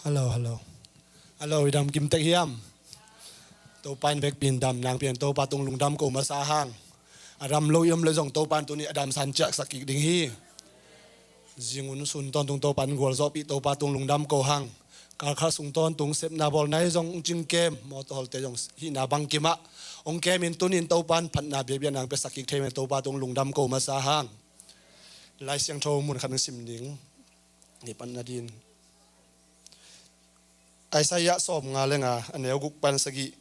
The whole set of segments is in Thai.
Hello, idam kim tek hiam. To pan bek pin dam nang pian to patung lung dam ko masa hang. Adam lo yam le jong to pan tu ni adam san chak sakik ding hi. Jingun sun ton tung to pan gol zo pi to patung lung dam ko hang. Kal kha sung ton tung sep na bol nai jong jing kem mo to hol te jong hi na bang kima. Ong kem in tunin to pan phat na be bian nang pe sakik the to patung lung dam ko masa hang. Lai siang tho mun khan sim ding. Ni pan na din. Ai saya som nga lenga aneu guk pan sagi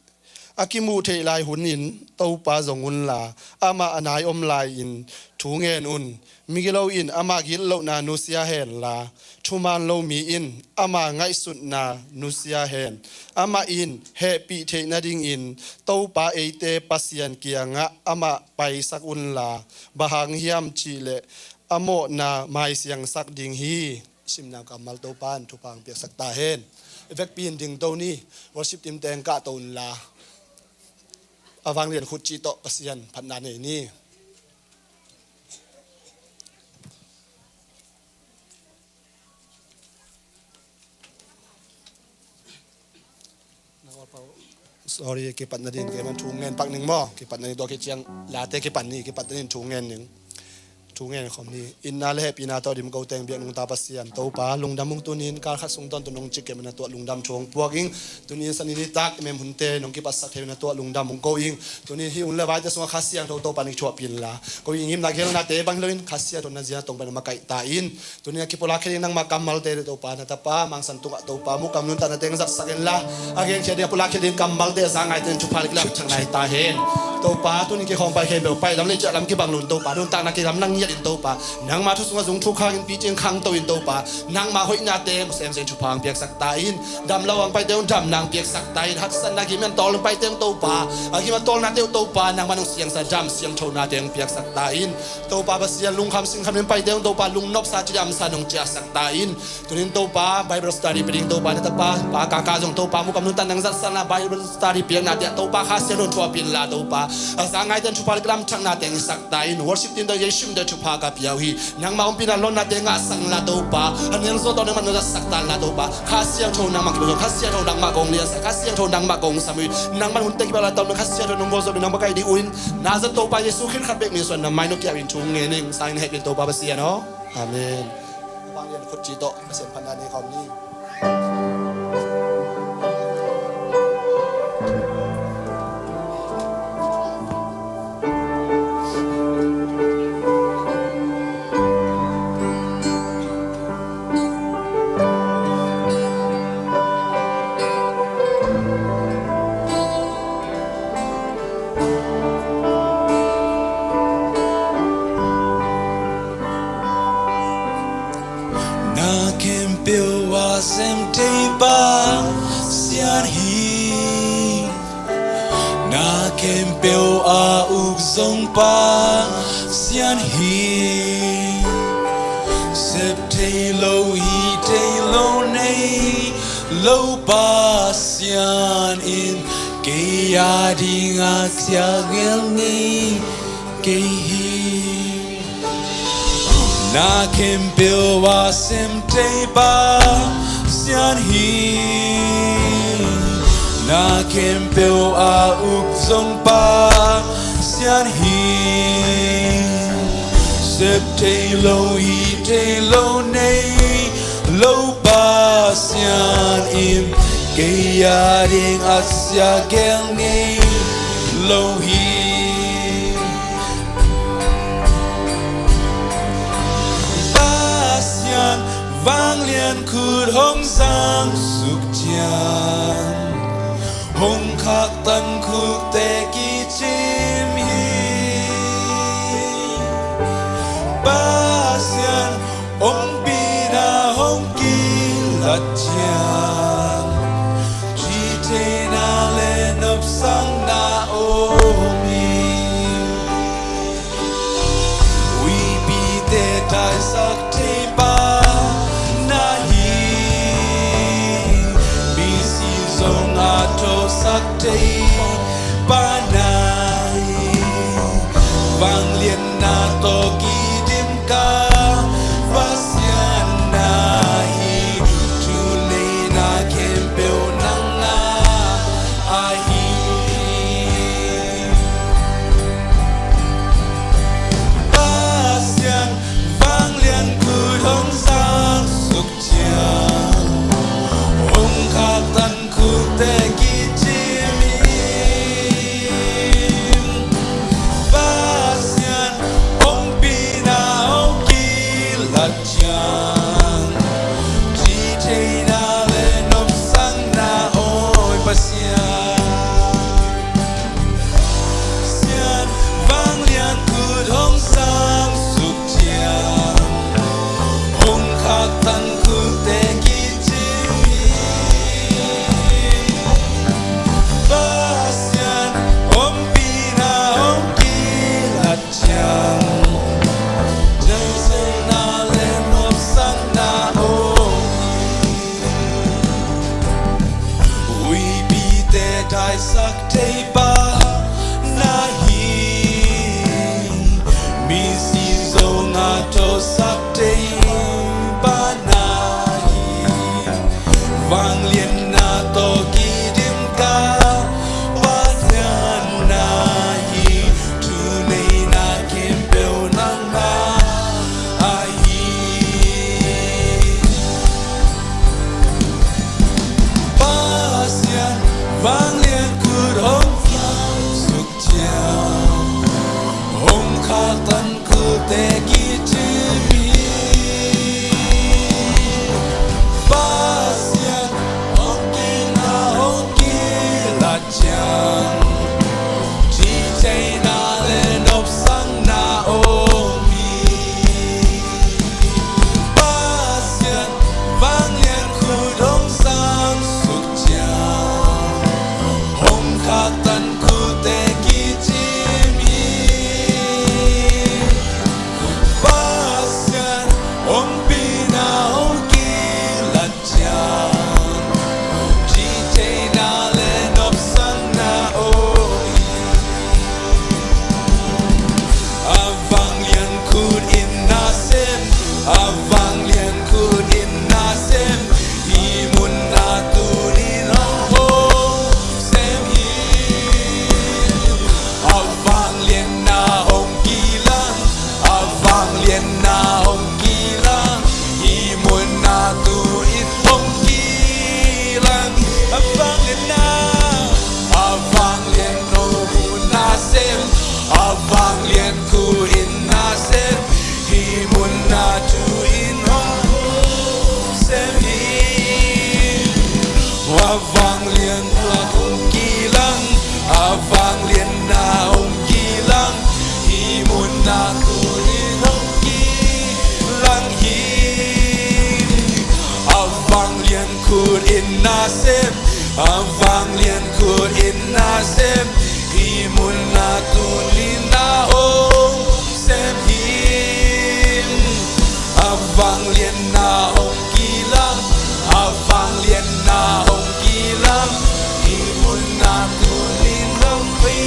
akimu the lai hunin to pa zongun la ama anai om lai in thu ngen un migilo in ama gil lo na nusia hen la thuman lo mi in ama ngai sut na nusia hen ama in happy the na ding in to pa eite pasian kianga ama pai sak un la bahang hiam chi le amo na mai siang sak ding hi simna kamal to pan thupang pek sak ta hen vek pin ding to ni worship team teng ka ton la awang lian khut chi to pasian phat na nei ni sorry ke pat na din ke man thu ngen pak ning mo ke pat na do ke chiang la te ke pat ni ke pat nin thu ngen ning thu ngen khom ni in na le happy na to dim ko teng biang nung ta pasian to pa lung dam mung tunin kal khat sung ton tu nong chik ke man to lung dam chong puaking tunin sanini tak mem hunte nong ki pasat he na to lung dam mung ko ing tunin hi un le ba te sung khasiang to pa ni chua pin la ko ing him na gel na te bang loin khasia to na jia tong pa ma kai ta in tunin ki pola khe nang ma kamal te to pa na ta pa mang san tung to pa mu kam nun ta na teng zat saken la again che de pola khe din kamal te za ngai ten chu phalik la chang nai ta hen to pa tunin ki khom pa he be pai lam le cha lam ki bang lun to pa nun ta na ki lam nang in to pa nang ma thu sunga zung thu khang in pi cheng khang to in to pa nang ma hoi na te sem sem chu phang piak sak ta in dam lawang pai te dam nang piak sak ta in hat san na gi men tol pai te to pa a gi ma tol na te to pa nang manung siang sa jam siang tho na te piak sak ta in to pa ba sian lung kham sing kham pai te to pa lung nop sa chi jam sa nong cha sak ta in tunin to pa bible study pring to pa na ta pa ka ka jong to pa mu kam nun tan nang zat san na bible study piak na te to pa kha se non thua pin la to pa a sa ngai ten chu pa gram chang na te sak ta in worship tin da yeshum da chu pa ka piau hi nang ma umpina lon na te nga sang la to pa anel zo to ne man no sak ta la to pa kha siang tho nang ma ki kha siang tho nang ma gong lia kha siang tho nang ma gong samui nang man hun te ki bala to kha siang tho nong go zo nang ba kai di uin na za to pa yesu khin khat bek ni son na mai no kya win chung nge ning sai ne he to pa ba sia no amen bang yen khut chi to sen pan na ne khom ni sem te ba sian hi na kem peo a uk zong pa sian hi sep te lo hi te lo nei lo pa sian in ke ya ding a sia gel ni ke hi na kem peo a sem te ba sian hi na kem peo a uk zong pa sian hi sep te lo hi te lo nei lo pa sian im ke ya ding asya gel ni lo hi vang lian khut hong sang suk chian hong khak tan khuk te ki chim hi ba sian ong pi na hong ki lat chian chi te na le nop sang na o mi we be there tai sak te ba sak te ba nai vang lian na to ki dim ka va sian nai tu le na lai sak te ba na hi mi si zo nga to sak te ba na hi vang liên na to ki dim ka ba na hi tu nei na kim beo nang ma vang liên cư hồng suk chiao hồng khát tân cư te ki chimi ba xian hồng ki na hồng ki la chang chi chay na le nop sang na o mi ba xian vang liên cư hồng sang suk chiao hồng khát tân cư te ki chimi ba xian hồng pi na hồng ki la chang chi chay na le nop sang na o avang lian kud in na sem avang lian kud in na sem imun na tu ni hong ho sem hi avang lian na hong ki lang avang lian na hong ki lang imun na tu in hong ki lang avang lian no na sem avang lian ku in na sem imun na tu in hong ho sem hi avang lian na hong ki lang avang lian na hong ki lang imun na tu in hong ki lang hi avang lian ku in na sem avang lian ku in na sem imun na tu in na hong sem hi avang lian na hong ki lang avang lian na hong ki lang imun na tu in hong pi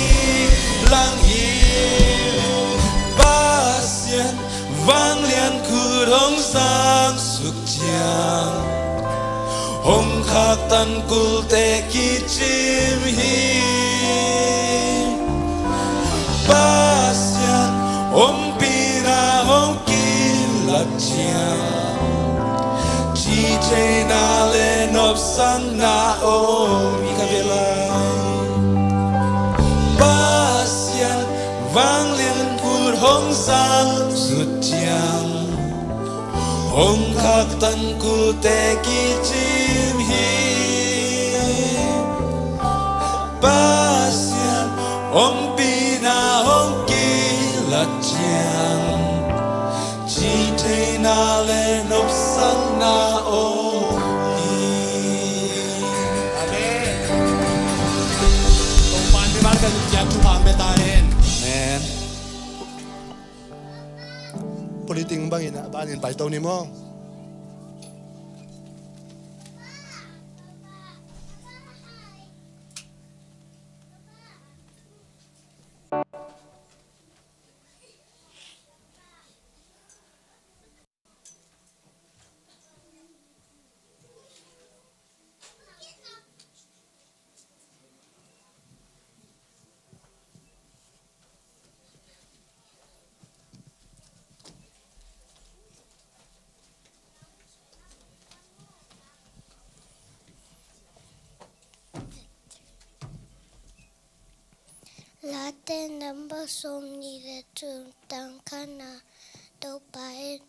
lang hi ba xian vang lian ku hong sang suk chiang hong khát tân kul te ki chim hi ba xian hong pi na hong ki la chiang chi chay na le nop sang na o mi ka ve lai ba xian vang liên kul hong sang sut chiang hong khát tân kul te ki chim hi ba xian hong pi na hong ki la chiang chi chay na le nop sang na o mi Amen. Tông ban với ban cái chém chú phạm mê ta hen. amen Politing bang ina ban in pai tau ni mo. Latte number som ni de tu tang kana to pae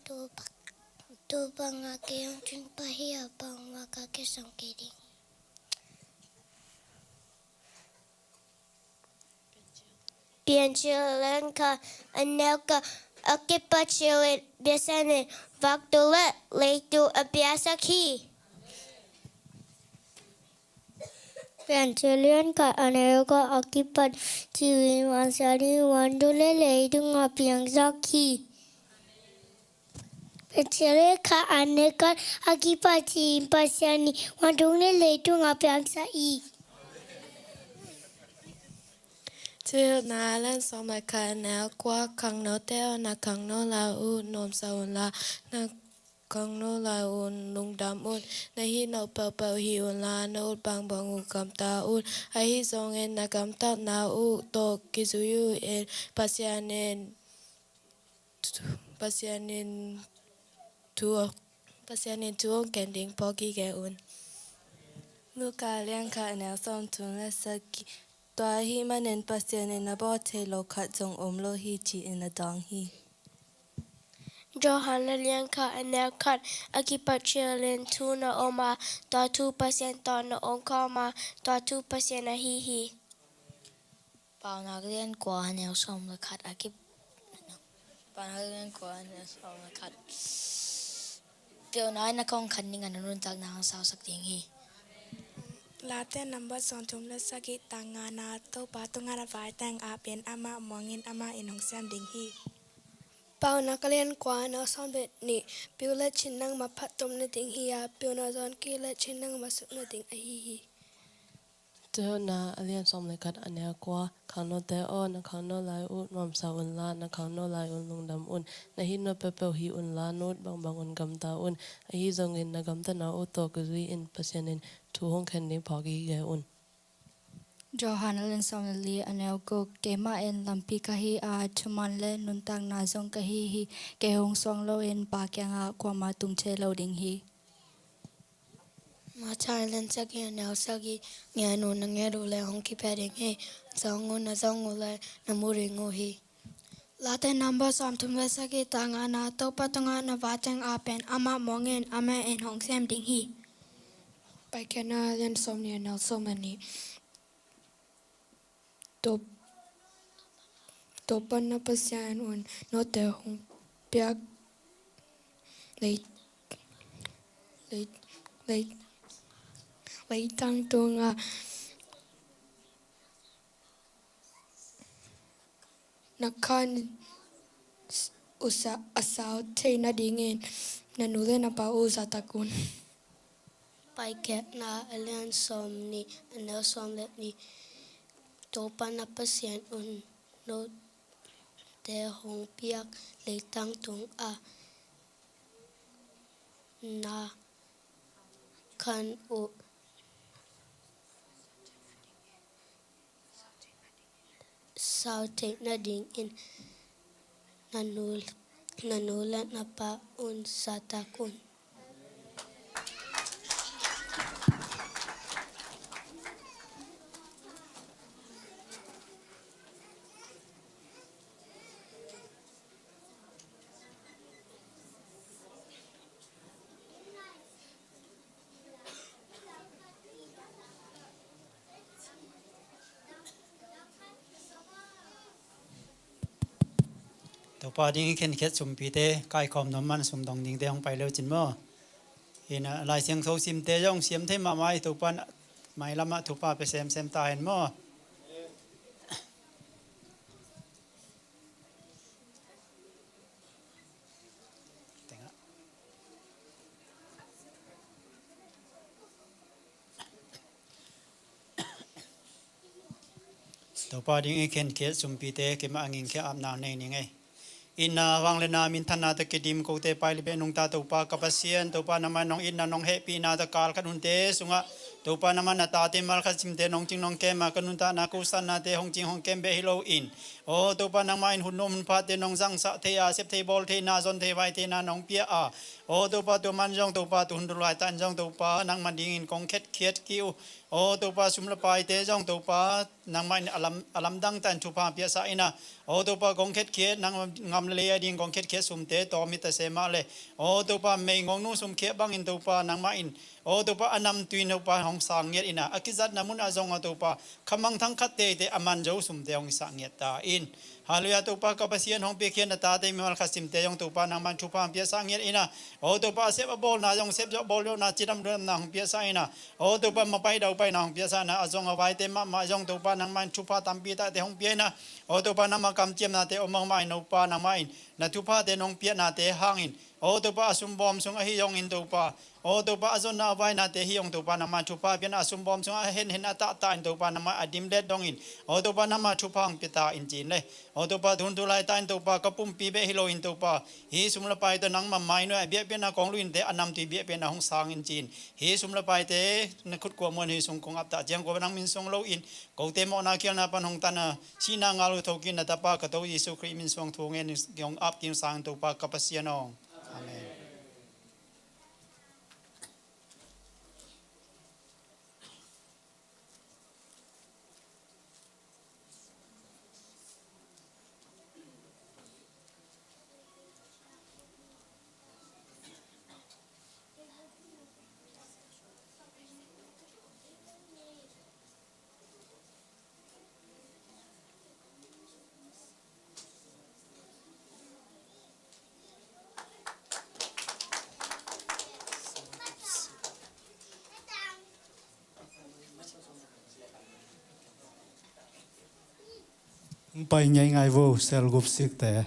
to banga ke yang tun pahia bang maka ke sang kedi. Pian chilen ka anelka akipa chilen biasane waktu leitu biasa ki. Pencilian ka anelka akipat ciwi masari wandule leitu ngapiang zaki. Pencilian ka anelka akipat ciwi pasani wandule leitu ngapiang sai. Till na lan som la ka na kwa kang no teo na kang no la u nom sa un la na kang no la un lung dam un na hi no pa pa hi un la no bang bang u kam ta un a hi song en na kam ta na u to kizuyu en pasianen tuo pasianen tuo kending pogi ge un Luka liang ka na som tun la saki Tua hi manen pasianen na bo te lo khat jong lo hi chi in a dong hi Johanna liang ka anel kat akipatia len tu na oma tua 2% to na onka ma tua 2% na hi hi. Bảoนักเรียนกว่าแนวส่งละคัดอากิบเป่านักเรียนกว่าแนวส่งละคัดเดี๋ยวน้อยนักคงคันนิ่งอันนุ่นจากนางสาวสักทีฮี Late number son tum la saki tangana to patungana vai tang a pen ama mongin ama in hong sam ding hi เป่านักเรียนกว่านักสอนเบ็ดนี่ปิวเล็ชินนังมาพัดตมในติงเฮียปิวนาซอนกีเล็ชินนังมาสุกในติงไอฮีฮี Teo na alian som le kat ane kwa kang no te o na kang no lai u nom sa un la na kang no lai un lung dam un na hi no pepe hi un la not bang bang un gam ta un a hi zong in na gam ta na u to ku zui in pasianin tu hong khen ni phogi ge un Johanna len som li anel ko kema en lampi kahi a chuman le nuntang na zong kahi hi ke hong song lo en pa kyang a kwa ma tung che lo ding hi มาชายเล่นสักแนวสักแงนูนแงดูแลห้องคิดแพดเองให้สองงูนะสองงูเลยน้ำมูริงูฮี Late number som tum la saki tangana to patungana vai tang a pen ama mongin ama in hong sam ding hi ไปแค่หน้าเรียนสมเนี่ยแนวสมอันนี้ตัวปันนับเปอร์เซ็นต์อุ่นโนเตหงเปียกเลยเลยตั้งตัวงานักขันอุตสาอาสาวเทนาดีเงินนันนูเล่นปาอุสาตะกุน ไปแค่นาเลียนสมนี่อันเนลสมเล็บนี่โตปันนับเปอร์เซ็นต์อุ่นโนแต่หงเปียกเลยตั้งตรงนาคันอุสาวเทนาดิงอินนันนูและนับปะอุนสาตะกุน ตัวปอดิ้งเข็นเข็ดสุ่มปีเตใกล้คอมน้ำมันสุ่มดองดิ้งเตยองไปเร็วจินมั้งเห็นลายเสียงโซซิมเตยองเสียมเทมาไม้ตัวปอนไม่ละมาตัวปาไปเซมตาเห็นมั้งตัวปอดิ้งเข็นเข็ดสุ่มปีเตเก็บมาอังอิงแค่อาบน้ำในนี่ไงอินวางเลนามินทันนาตะกิดิมโกเตไปลิเบนุงตาตัวปากระเซียนตัวปานามันน้องอินนาน้องเฮปีนาตะกาลกันหุนเตสุงะตัวปานามันนาตาเตมัลคัสิมเตน้องจิงน้องแกมากันหุนตานากุสันนาเตฮงจิงฮงแกมเบฮิโลอินโอตัวปานามันหุนนมพาเตน้องซังสะเทียเซปเทบอลเทนาซอนเทไวเทนาน้องเปียอาโอตัวปาตัวมันจงตัวปาตัวหุนดุลายตันจงตัวปานางมันดิงินกองเค็ดเคียดคิวโอตัวปาสุมละปายเตจงตัวปานางมันอลัมดังตันทุพาเปียสาอินาโอตัวปากองเค็ดเคียดนางงามเลยดิงกองเค็ดเคียดสุมเตตอมิตเสมาเลยโอตัวปาเมงงนูสุมเคียบังอินตัวปานางมาอินโอตัวปาอนำตุยนตัวปาหงสังเงียอินะอคิจัดนามุนอาจงตัวปาขมังทั้งคัดเตเตอมันเจ้าสุมเตหงสังเงียตาอินฮาลุยาตัวปากกับเสียนหงเปียเคียนตาเตมีมัลคัสิมเตยงตัวปานางมันทุพาเปียสังเงียอินะโอตัวปาเซบบอลนาจงเซบบอลนาจิตำเรื่องนางเปียสังอินะโอตัวปามาไปดาวไปนางเปียสังนะอาจงเอาไว้เตมาจงตัวปานางมันทุพาตามปีตาเตหงเปียนะโอตัวปานางมากำเจียมนาเตอมองมาอินอุปานางมาอินนาทุพาเตนงเปียนาเตหางอิน o to pa asum bom sung a hi yong in to pa o to pa azon na vai na te hi yong to pa na ma chu pa pian asum bom sung a hen hen ata ta in to pa na ma adim let dong in o to pa na ma chu pang pita in jin le o to pa thun tu lai ta in to pa kapum pi be hi lo in to pa hi sum la pai to nang ma mai no bia pian na kong lu in te anam ti bia pian na hong sang in jin hi sum la pai te na khut ko mon hi sung kong ap ta jang ko nang min song lo in ko te mo na kial na pan hong ta na si na ngalu tho kin na ta pa ka to Yesu Christ min song thu ngen yong ap kim sang to pa kapasian ong amen. Pai nhai ngai vô sel gup sik te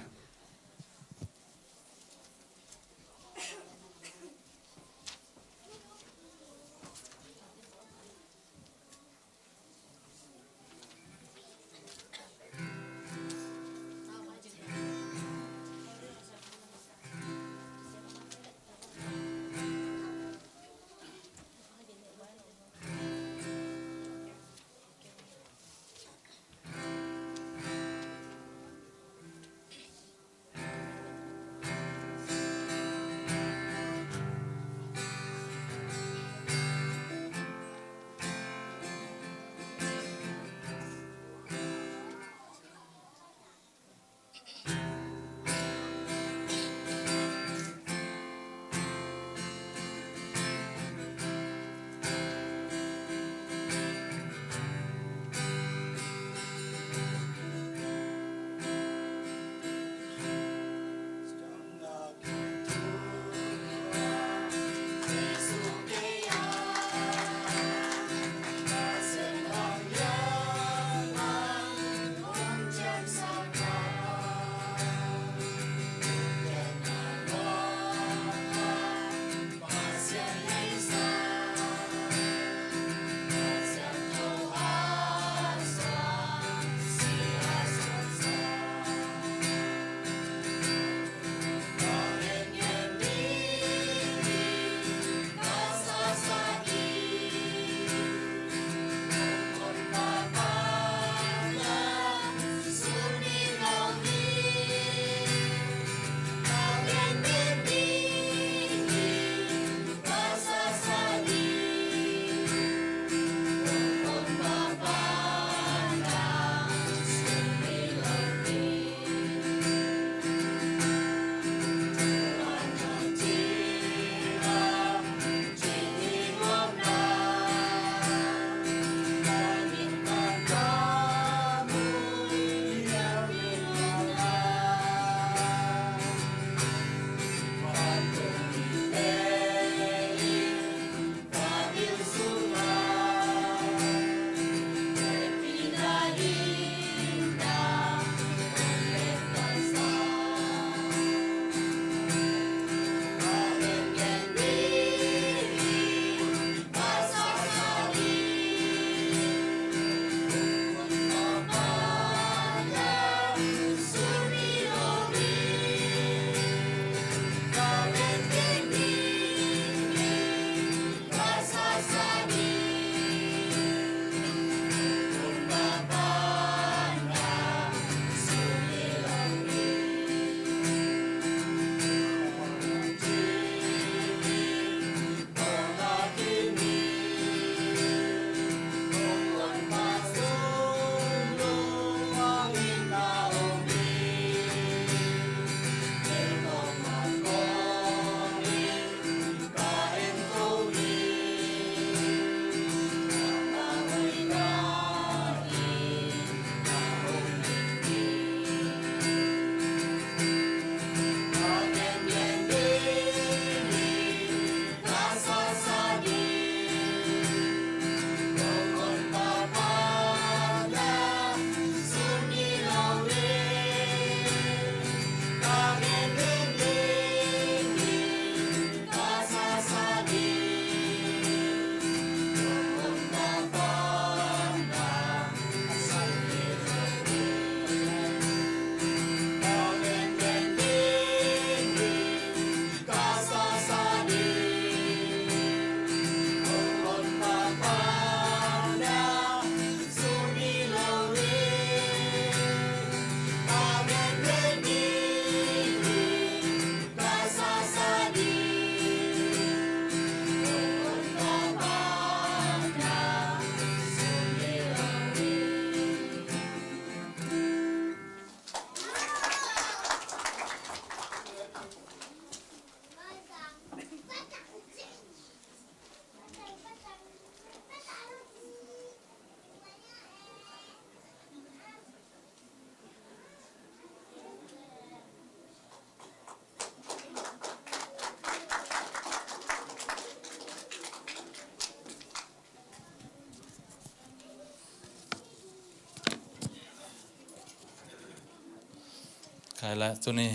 ใครละตัวนี้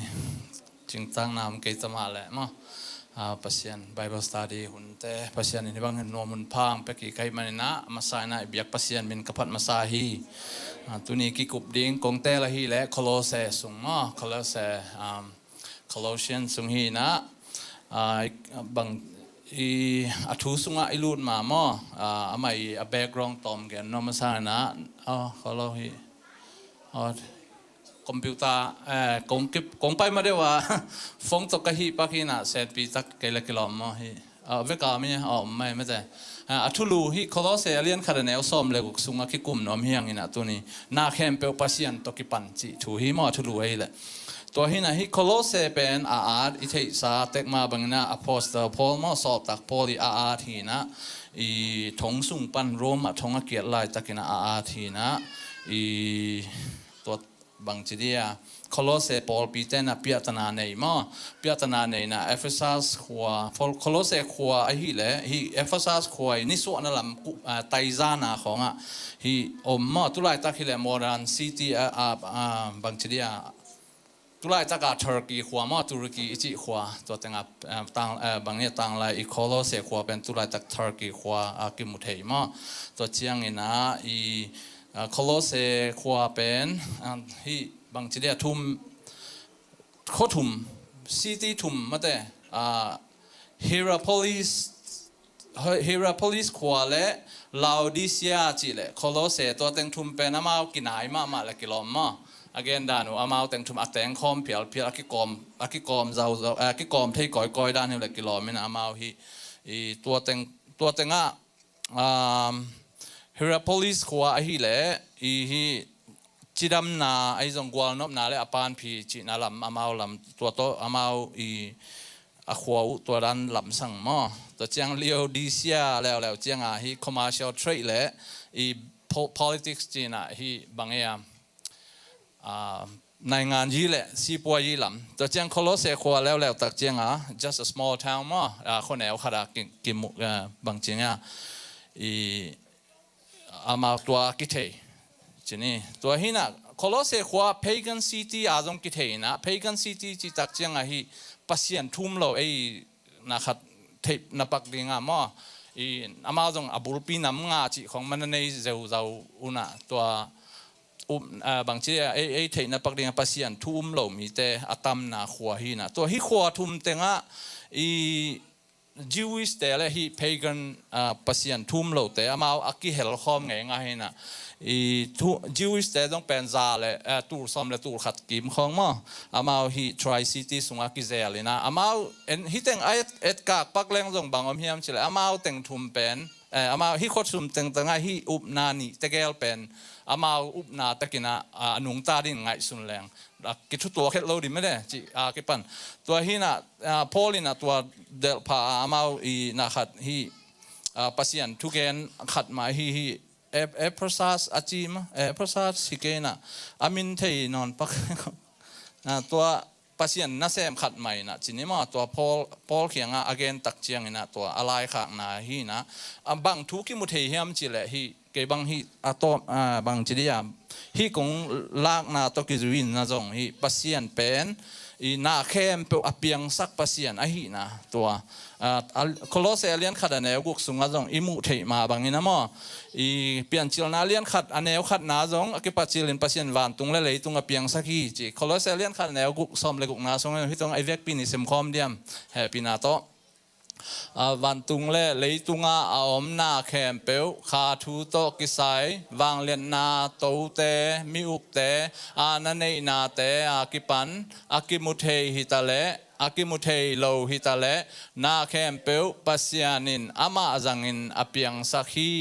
จึงตั้งนามเกตมาแหละมั้งปัสยัน Bible study หุ่นแต่ปัสยันนี่บางเห็นนวมุนพางไปกี่ใครมันนะมาสายนะเบียกปัสยันเป็นกระพัดมาสาฮีตัวนี้กี่กบดิ้งกงเตละฮีและโคโลเซสุงมั้งโคโลเซโคโลเชียนสุงฮีนะบางอัฐุสุงะอิลูดมามั้งไม่แบกรองตอมกันนอมาสายนะโคโลฮีคอมพิวเตอร์กงไปมาได้ว่าฟงตกกะฮีปักฮีน่ะเซตปีตักเกลกิโลมาฮีเวกามีไม่ใช่อัทุลูฮีโคโลเซเลียนคาร์เนลซอมเลกุสุงะคิกุมนอมเฮียงอินะตัวนี้นาเข้มเปลปัสยันตกิปันจิทูฮีมาอัทุลูเอเลยตัวฮีน่ะฮีโคโลเซเป็นอาร์อิเทสาเทกมาบังนะอพอสเตอร์พอลมาสอบตักพอลีอาร์ทีนะทงสุงปันโรมทงเกียรไลตักินะอาร์ทีนะตัวบางทีเดียโคโลเซปอลปีเตนะพิจารณาในมั้งพิจารณาในนะเอเฟซัสขัวโคโลเซขัวไอ้ฮีเล่ฮีเอเฟซัสขัวนี่ส่วนนั่นแหละไตจานาของฮีมั้งตุลาตักฮีเล่โมรันซิตี้บางทีเดียตุลาตักตุรกีขัวมั้งตุรกีอิจิขัวตัวแต่งต่างบางเนี่ยต่างเลยอีโคโลเซขัวเป็นตุลาตักตุรกีขัวกิมุเทยมั้งตัวเชียงนี่นะโคโลเซขัวเป็นฮีบางทีเดียทุ่มโคทุ่มซิตี้ทุ่มมาแต่ฮิราโพลิสขวาเล่ลาวดิเซียจีเล่โคโลเซตัวเต็งทุ่มเป็นอามากินไหนมาละกิโลมาagain ดานุอามาเต็งทุ่มอักเต็งคอมเพียลอากิกอมเจ้าอากิกอมที่ก่อยด้านนี่ละกิโลไม่นะอามาฮีตัวเต็งฮิราโพลิสขวาฮีเล่ฮีจีดำนาไอ้จงกวลนบนาเลยอปานพีจีนาลำอามาลำตัวโตอามาขวาตัวดันลำสังมอตัวเจียงเลียวดีเซียแล้วเจียงฮี commercial trade และpolitics จีน่ะฮีบางอย่างในงานยี่แหละซีปัวยี่ลำตัวเจียงโคโลเซขวาแล้วตักเจียงjust a small town มอคนแนวขนาดกิมุบางเจียงอามาตัวกิเทจีนี่ตัวหินะโคโลเซขวา pagan city อาจงกิเทนะ pagan city จีตักเจียงฮีปัสยันทุ่มเรานะครับเทปนับปักดีงามอามาจงอบุรปีน้ำงาจีของมันในเจ้าอุณะตัวบางทีเทปนับปักดีงาปัสยันทุ่มเรามีแต่อัตมนาขวาหินะตัวฮิขวาทุ่มเตงJewish แต่ละฮี pagan ปัสยันทุ่มเราแต่อามาอักกิเฮลคอมไงนะJewish แต่ต้องเป็นซาเลยตูร์ซ้ำเลยตูร์ขัดกิมของมั้งอามาฮี Tri City สุงอากิเซเลยนะอามาฮีแต่งเอ็ดกากปักแรงส่งบางอมเฮียมเฉลยอามาแต่งทุ่มเป็นอามาฮีโคตรสุ่มแต่งต่างฮีอุบนานีตะเกลเป็นอามาอุบนาตะกินะนุงตาดินไงสุนแรงกิจตัวแค่เราดิไม่ได้จีกิปันตัวฮีน่ะพอลิน่ะตัวเดลพาอามานะขัดฮีปัสยันทุกเกนขัดมาฮีprocess อาจีมprocess สิเกนะอามินเทยนอนปักตัวปัสยันน่าเสมขัดใหม่นะจีนี้มาตัวพอลเขียงagain ตักเจียงนะตัวอะไรข้างนะฮีนะบางทุกิมุเทียมจีแหละฮีเก็บบางฮีตัวบางจีเดียฮีคงลากนาตัวกิจวินนะจงฮีปัสยันเป็นนาเข้มเปอเปียงสักปัสยันฮีนะตัวโคโลเซเลียนขัดอันเนวกุกสุงอาจงอิมุเทมาบางนี้นะมั้งเปลี่ยนจิลนาเลียนขัดอันเนวขัดนาจงกิปัจจิลินปัสยันวันตุงเลยตุงเปียงสักฮีจีโคโลเซเลียนขัดอันเนวกุกซอมเลยกุกนาจงที่ตรงไอเวกปีนิสมคอมเดียมแฮปีนาโตวันตุงเลยตุงอาอมนาเข้มเปลขาทูโตกิไซวางเลียนนาโตเตมิอุกเตนันเนนาเตกิปันกิมุเทหิตาเลอากิมุเทโลหิตาเลนาเข้มเปลปัสยานินอามาจังอินอเปียงสักฮี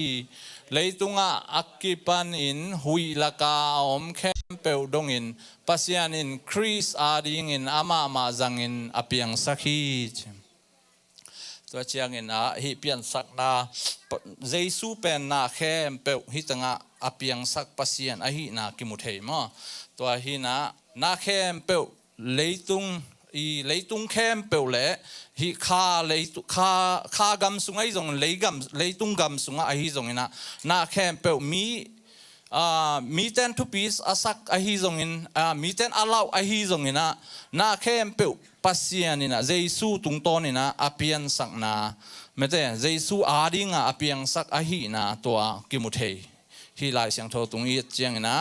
เลยตุงอากิปันอินหุยลากาอมเข้มเปลดงอินปัสยานินคริสอาดิงอินอามาจังอินอเปียงสักฮีตัวเชียงอินฮิเปียนสักนาเจสูเป็นนาเข้มเปลฮิตังอเปียงสักปัสยันฮินากิมุเทมอตัวฮินาเข้มเปลเลยตุงเข้มเปลเลยฮิคาเลยคากำสุงไอจงเลยตุงกำสุงไอฮิจงนาเข้มเปลมี มีเต้นทุปีสอาศักอหิจงอินมีเต้นอาลาวอหิจงอินะนาเข้มเปิวปัสยานินะเจสูตุงตอนินะอภิยันสักนาไม่ใช่เจสูอาดิงอภิยันสักอหินะตัวกิมุเทฮีลายเสียงโทตุงอีเจียงนะ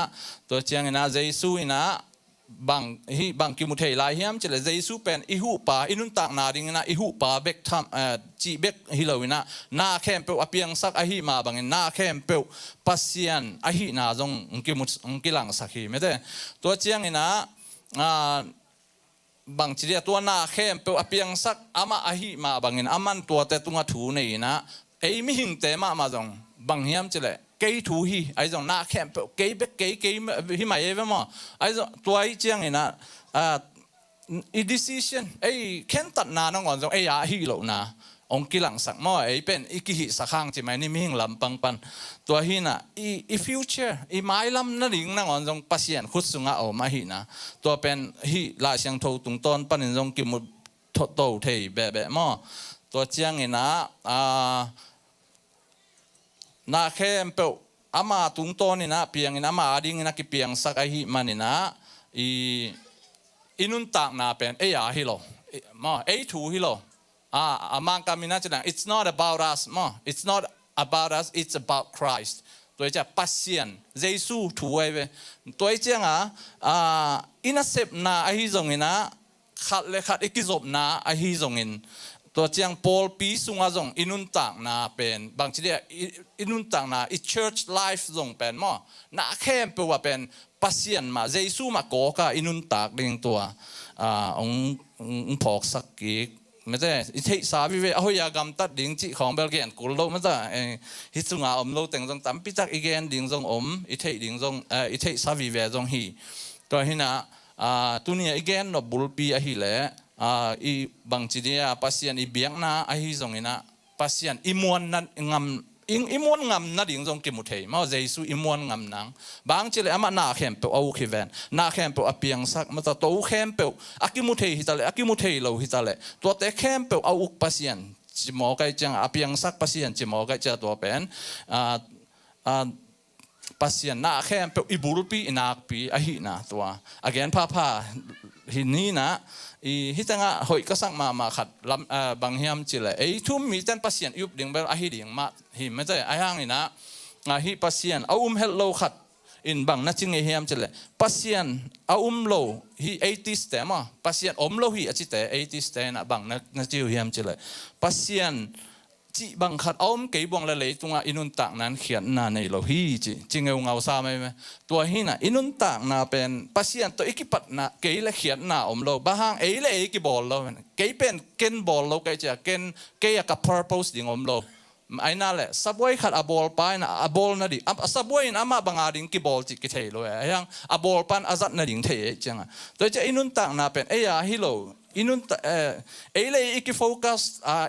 ตัวเจียงนะเจสูนะบางกิมุเทลายเฮียมจะเลยเจสูเป็นอิหุปาอินุนตักนาดิงนะอิหุปาเบกทำจีเบกฮิโลวินะนาเข้มเปิวอภิยังสักอหิมาบางนาเข้มเปิวปัสยันอหินาจงกิมุกิลังสักฮีไม่ได้ตัวเจียงนะบางทีเดียตัวนาเข้มเปิวอภิยังสักอามาอหิมาบางอามันตัวแต่ตุงถูนี่นะมิหิงเตมาจงบางเฮียมจะเลยเกยถูฮีไอ้จงนาเข้มเปิวเกยเบกเกยฮิมาเอเวมไอ้จงตัวไอ้เจียงนะอีdecision ไอ้เข็นตัดนาน้องก่อนจงไอ้ยาฮีโลนาองกิลังสักมั่วไอ้เป็นอีกิหิสักข้างใช่ไหมนี่มิหิงลำปังปันตัวฮีน่ะอีฟิวเจอร์อีไม้ลำนั่นเองน้องก่อนจงปัสยันขุดสุงอาเอามาฮีน่ะตัวเป็นฮีลายเสียงโทตุงต้นปันจงกิมุโตเทยแบบมั่วตัวเจียงนะนาเข้มเปิวอามาตุงต้นนี่นะเพียงนะมาดิ้งนะกิเพียงสักไอหิมันนี่นะอินุนตักนาเป็นเอียฮิโลมาเอทูฮิโลมังกามินาจะนั่ง it's not about us มา it's not about us it's about Christ ตัวจะปัสยันเยซูถูไว้เว้ตัวเจ้าอินาเซปนาไอฮิจงอินะขัดเลยขัดอิกิจบนาไอฮิจงอินตัวเจียงปอลปีสุงอาจงอินุนตักนาเป็นบางทีเดียอินุนตักนาอี church life จงเป็นมั่วนาเข้มเปว่าเป็นปัสยันมาเยซูมาโกกาอินุนตักเรียงตัวพอกสักกีกไม่ใช่อิเทสาวิเวเอายากรรมตัดดิ่งจีของเบลเกียนกุลโลไม่ใช่ฮิสุงอาอมโลแต่งจงตั้มพิจักอีเกนดิ่งจงอมอิเทดิ่งจงอิเทสาวิเวจงฮีตัวหินะตัวนี้อีเกนนบุลปีอหิเล่อีบางทีเดียปัสยันอีเบียงนาอหิจงอินะปัสยันอิมวนนั่นงำอิมวนงำนั่นดิ่งจงกิมุเทมาเจสุอิมวนงำนังบางทีเลยอามานาเข้มเปเอาขี้แวนนาเข้มเปอเปียงสักมาตัวโตเข้มเปอากิมุเทฮิตาเลอากิมุเทโลฮิตาเลตัวเตเข้มเปเอาอุกปัสยันจิมอไกจังอเปียงสักปัสยันจิมอไกจะตัวเป็นปัสยันนาเข้มเปอิบุรุปีอินักปีอหินาตัวagain พ่าหินนี้นะฮิตังะหอยก็สักมาขัดลำบางเฮียมจิเลยทุ่มมีเต้นปัสยันยุบดิ่งเบลอหิดิ่งมาหิไม่ใช่ไอ้ห้างนี่นะฮิปัสยันเอาเฮลโลขัดอินบางนัดจิงเฮียมจิเลยปัสยันเอาโลฮิ80สเตมาปัสยันโลฮิอจิเต80สเตนะบางนัดจิเฮียมจิเลยปัสยันจีบางขัดเอาเกี่ยบวงละเลยตรงอินุนตักนั้นเขียนนาในโลหิจิงเอาเงาซาไหมตัวหินะอินุนตักนาเป็นปัสยันตัวอีกปัดนาเกี่ยละเขียนนาโลบางเลยกี่บอลโลเกี่ยเป็นเกนบอลโลเกี่ยจะเกนเกี่ยกับ purpose ดิ่งโลไอ้นั่นแหละสับไว้ขัดบอลไปนะบอลนั่นดิสับไว้นะมาบางดิ่งกี่บอลจิกี่เทโลยังบอลปันอาจัดนั่นดิ่งเทจังตัวจะอินุนตักนาเป็นฮิโลอินุนเลยอีกโฟกัส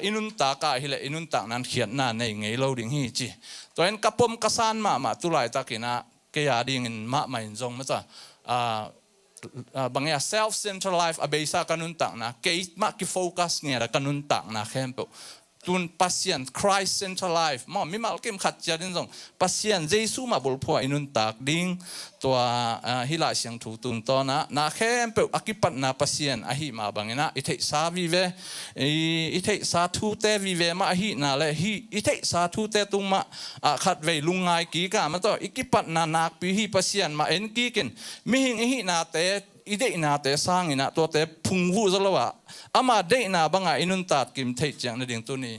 อินุนตากาฮิเลอินุนตานั้นเขียนหน้าในไงเราดิ่งฮีจีตัวเองกับผมกระสานมาตุลายตากินะเกียดิ่งมาไม่จงมั้งจ้ะบางอย่าง self centered life อเบซ่ากันุนตานะเกี่ยมากี่โฟกัสเนี่ยกันุนตานะเข้มเปตุนปัสยัน Christ centered life มั่งมีมาเกี่ยมขัดจะดิ่งจงปัสยันเยซูมาบุลพัวอินุนตากดิ่งตัวฮิลาเสียงถูตุนตอนะเข้มเปอากิปัตนาปัสยันอหิมาบางอย่างนะอิเทสาวิเวอิเทสาทูเตวิเวมาอหินาเลหิอิเทสาทูเตตุมาขัดเวลุงไงกีกามาต่ออิกิปัตนานักปีหิปัสยันมาเอ็นกีกินมิหิงอหินาเตอีเดนาเตสร้างอินะตัวเตพุงวูซะแล้ววะอามาเดนาบางอินุนตัดกิมเทจังในเรื่องตัวนี้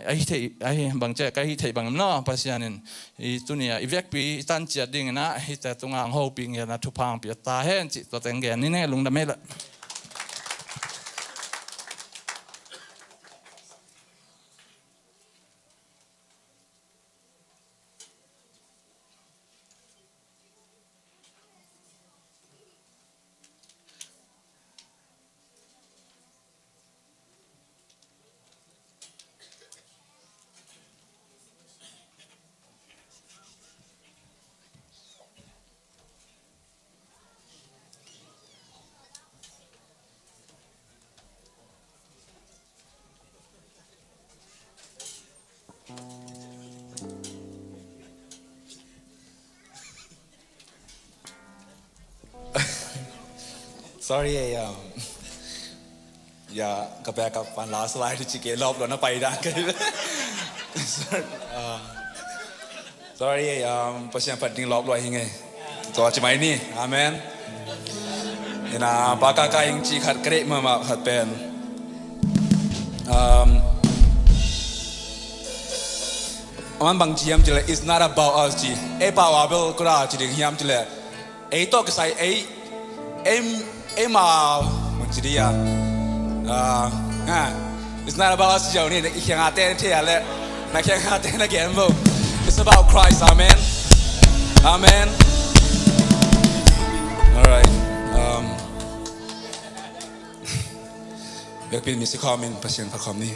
ไอ้บางเจ้าไอ้เทบางน้อปัสยานินอีตัวนี้อีเวกปีตันจัดดิ่งนะฮิตแต่ตรงอ่างหูปิงเนี่ยนะทุพังปีตาเห็นจิตัวแต่งแกนี่แน่ลุงดำเมละ sorry อย่ากระแปกับปันลาสไลด์ที่จิเกรอบแล้วนะไปได้กัน sorry pas yang penting lob lo hingai to cuma ini amen ina bakaka yang ci khat krek ma khat pen man bang jiam jile it's not about us ji e pa wa bel kura ji ding hiam jile e to ka sai e ma mun ji dia it's not about us ji ni i khiang a te the ya le na khiang a te na gen bo it's about Christ amen amen all right Biar pilih misi komen pasien perkom ni.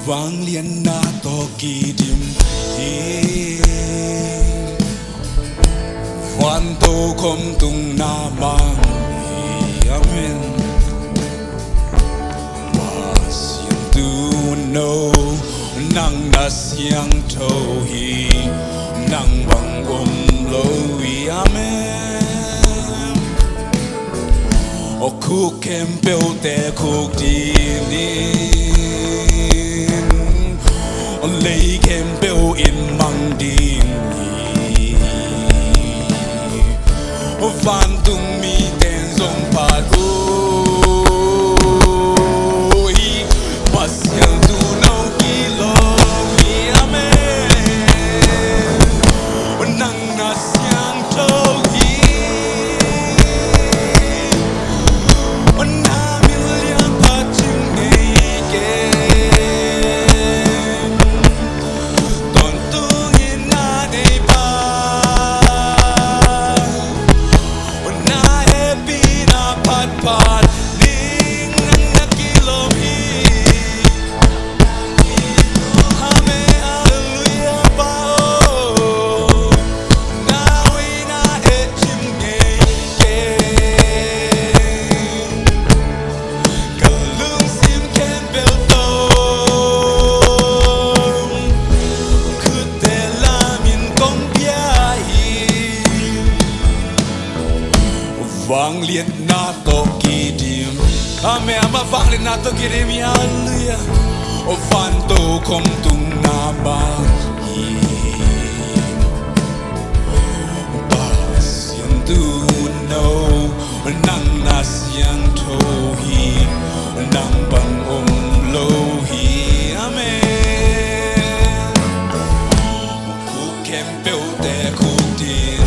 Vang lian na to kidim Wan to kom tung na mang amen Mas yang tu no nang na siang to hi nang bang lo amen O ku kem pe te ku di ni lấy kem bêu in mang đinh van tung mi tên dòng phạt ôi pas yang tu nau kilo mi amen nang nas yang trâu hi na mi liang phạt chim ngày ke Vang liet na to kidim Ame ama vang liet na to kidim Hallelujah O van to kom tung na ba Bas yang tu no Nang nas yang to hi Nang bang lo hi Amen Ku kem peu te ku tin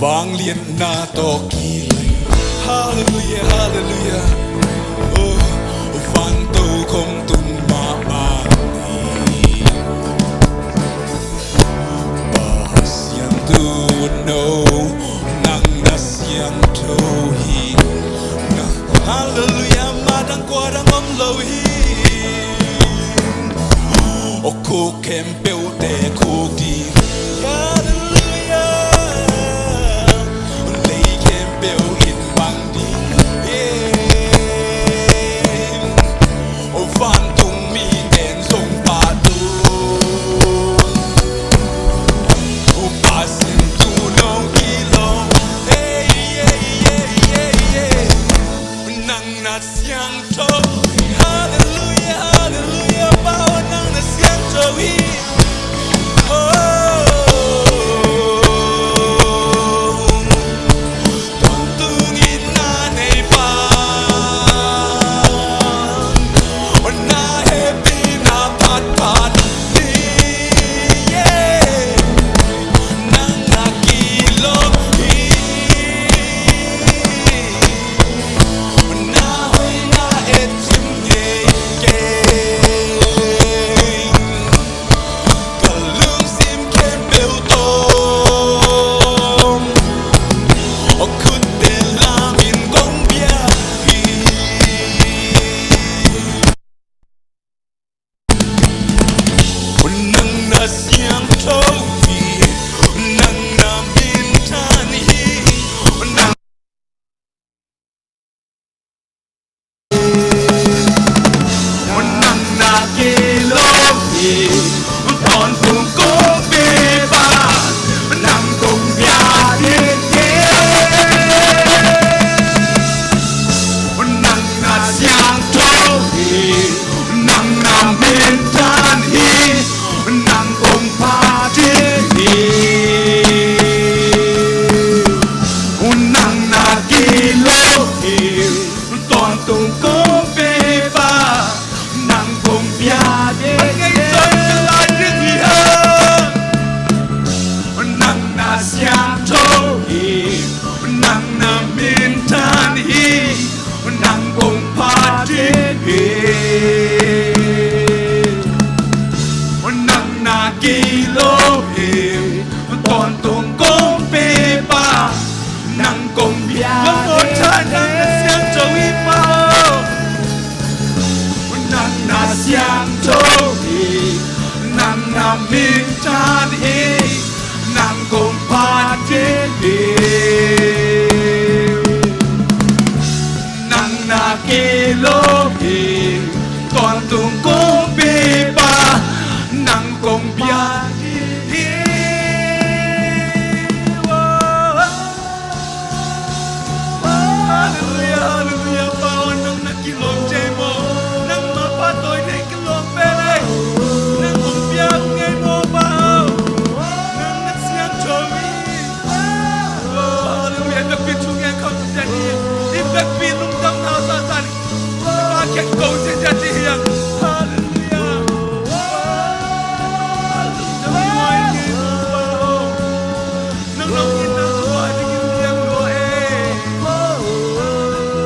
Vang lian na to kilai Hallelujah, hallelujah Oh, van to kom tung ma ma Bahas yang tu no Nang nas yang to hi Hallelujah, madang kuadang om lo hi O ku kem peu te ku di nang na siang cho hallelujah hallelujah bao nang na siang cho hi tung tung in na nei ba na happy na pat pat ni yeah nang na kilo hi na hoi na et chim ye ke kalung sim kem bel tom o kut de la min gong bia hi nang na siang cho hi nang na min tan hi nang nang na ke lo hi ton tung ko be ba nang gong bia thiên ye nang na siang cho hi nang na min tan hi nang gong pa thiên hi nang na ke lo hi ton tung ko be ba nang gong bia thiên ye nang na siang cho hi nang na min tan hi nang gong pa thiên hi nang na ki lo hi ton tung gong pe ba nang gong bia một thân nang na siang cho hi pa nang na siang cho hi nang na min tan hi nang gong pa thiên hi nang na ki lo hi ton tung gong pe ba nang gong bia thiên hi hallelujah hallelujah bao nang na ki lo che mo nang ma pa toi de ki lo pe le nang gong bia ngai mo bao nang na siang cho mi hallelujah the pin chung ngai khom cha ni if the pin lung dang na sa sa ni ma ken go che cha ti hiang hallelujah nang nong in na so ai ti ki liang lo e hallelujah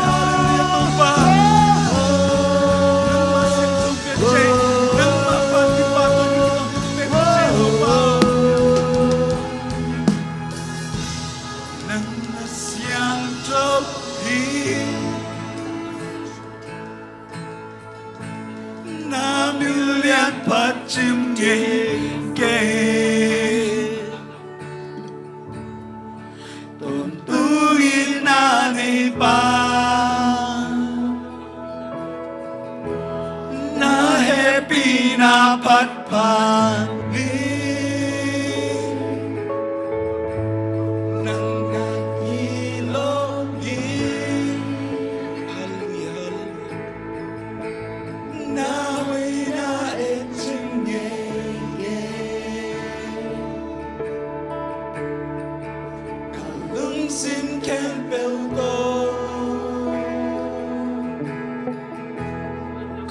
hallelujah tong pa nang ma sim tu pe che nang ma pa ti pa to ni ki pe che ho pa nang na siang cho hi na million pat chim ye ke ton tu in na nei ba na happy na pat pat ni nang na ki lo hi hallelujah na wei na et chim ye kalung sim kem bel to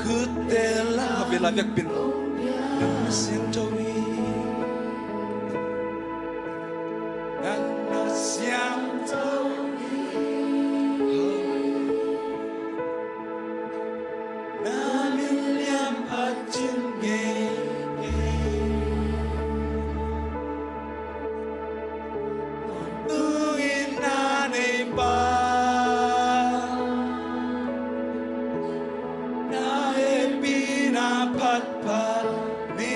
kut de la vela vek pin nang sim to wi nang na siang to na min liam pat chin ye tu in na nei ba na happy na pat pat ni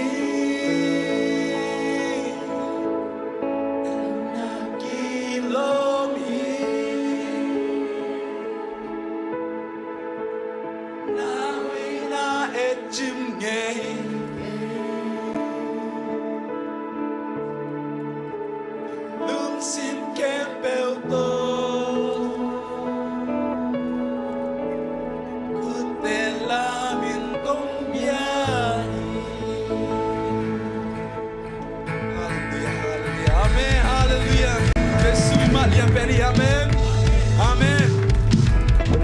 na ki lo mi na wei na et chim ye lung sim kem bel to Aliam Peri, Amen. Amen.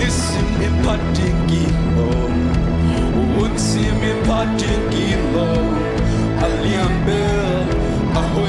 Isim impatingilo, unsim impatingilo, aliam bel, aho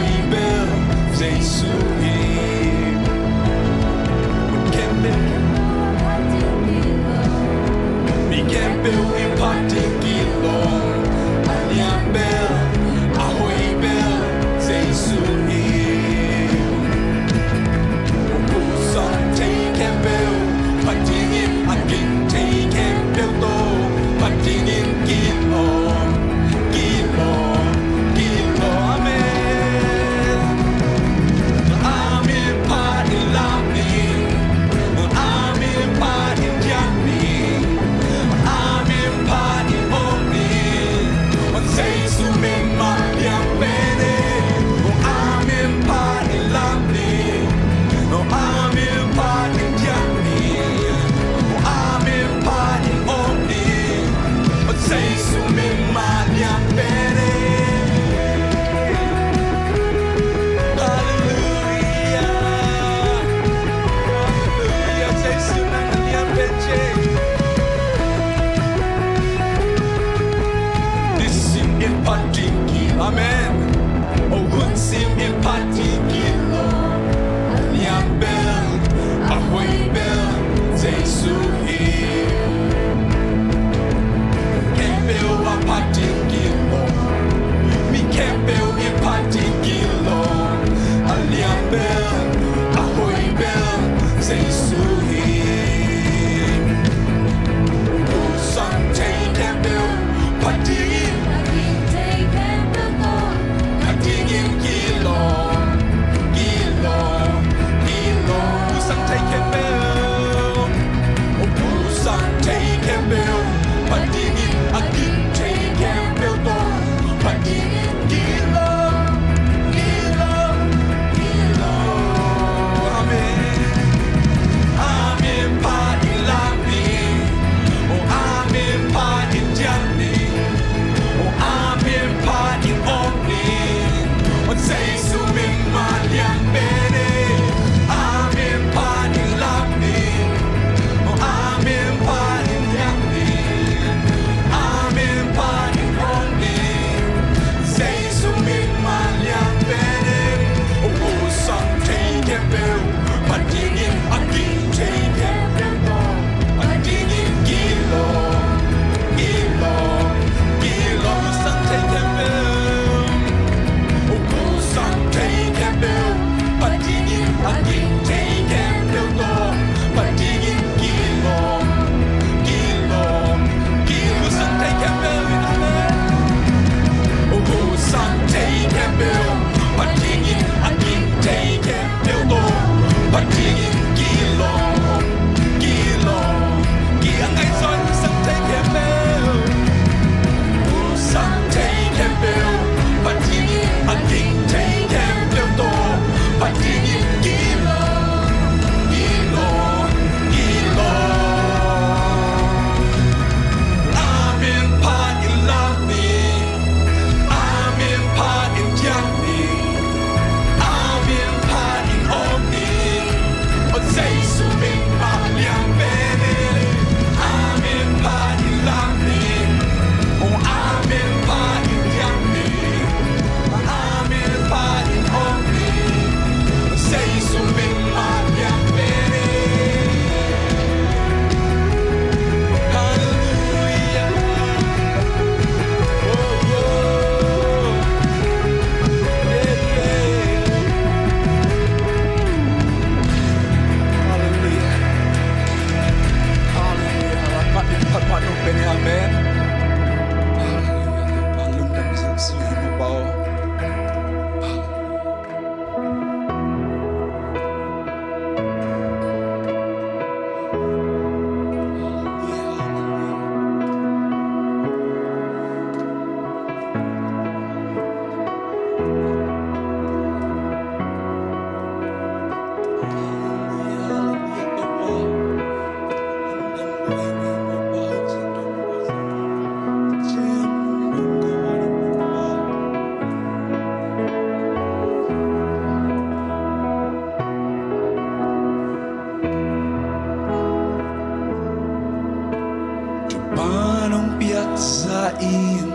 in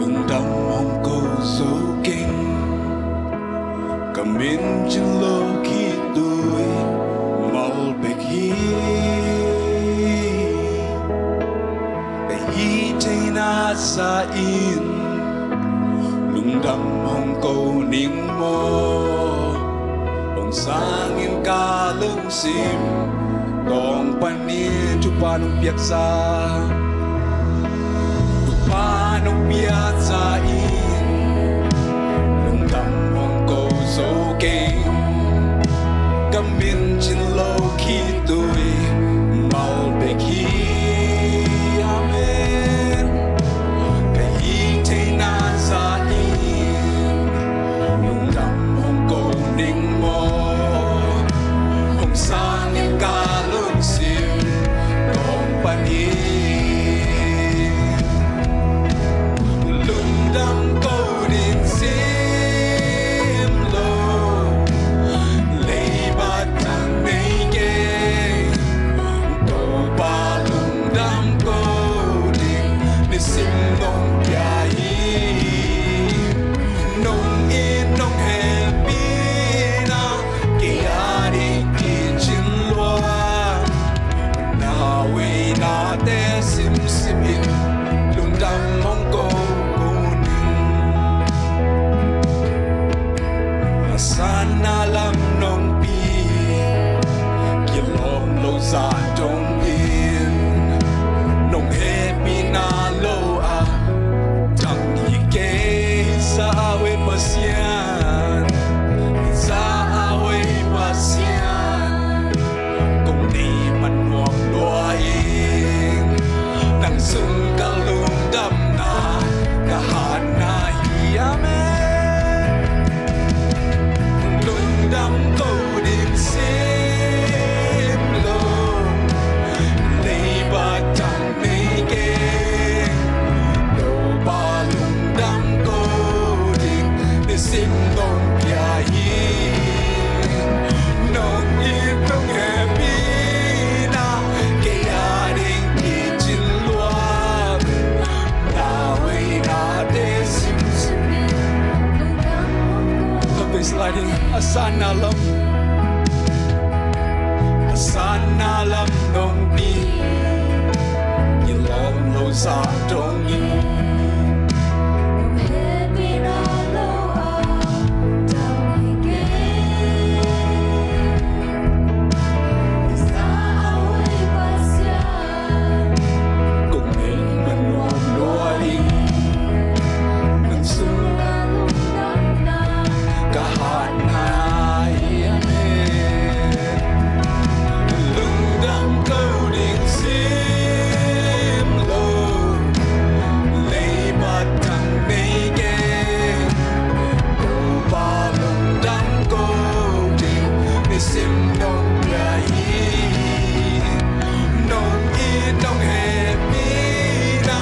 lung đam mong câu dấu kinh cầm in chân lô khi tôi màu bạch hi để hi thấy na sa in lung đam mong câu nín mô ông sang in ca lưng sim tong panin tu panung biasa tu panung biasa in lung đam mong câu dấu kinh cầm in trên lâu khi tôi màu bạch hi amen cái hi thấy na sa in lung đam mong câu ninh mô hồng sang in ca lương sim tong panin lung đam câu din sim lo lấy bát thang này kê tô ba lung đam câu din để sim nong pia hi nong in nong happy na ke ari ki chin loa na we na te sim sim in lung đam mong câu sana lam nong pi ki lom lo za dong in nong he pi na lo a tang hi ke sa we pasian sa we pasian kong ni man nuam lo in nang sung ka lung dam na ka han na hi amen đam câu điểm sim lo lấy ba thằng này kê đồ ba lung đam câu điểm để sim nong pia hi nong im nong happy na ke ading ki chin loa na we na de sim sim the sliding asana lam nong pi ki lom lo sa dong yin happy na lo a dong ge sa away pasya kung may manuam lo ling nang sunga kahan na lung đam câu din sim lo lấy bát thang này kê câu ba lung đam câu din để sim nong pia hi nong in nong happy na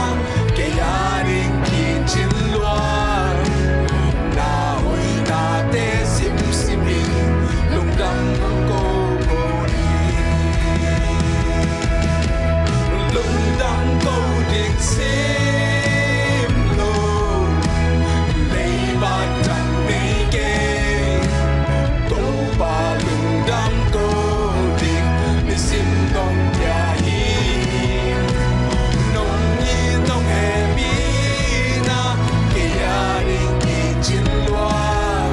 ke ading ki chin loa na hui na te sim sim in lung đam câu lung đam câu din sim lo lấy bát thang này kê câu ba lung đam câu din để sim nong pia hi nong in nong happy na ke ading ki chin loa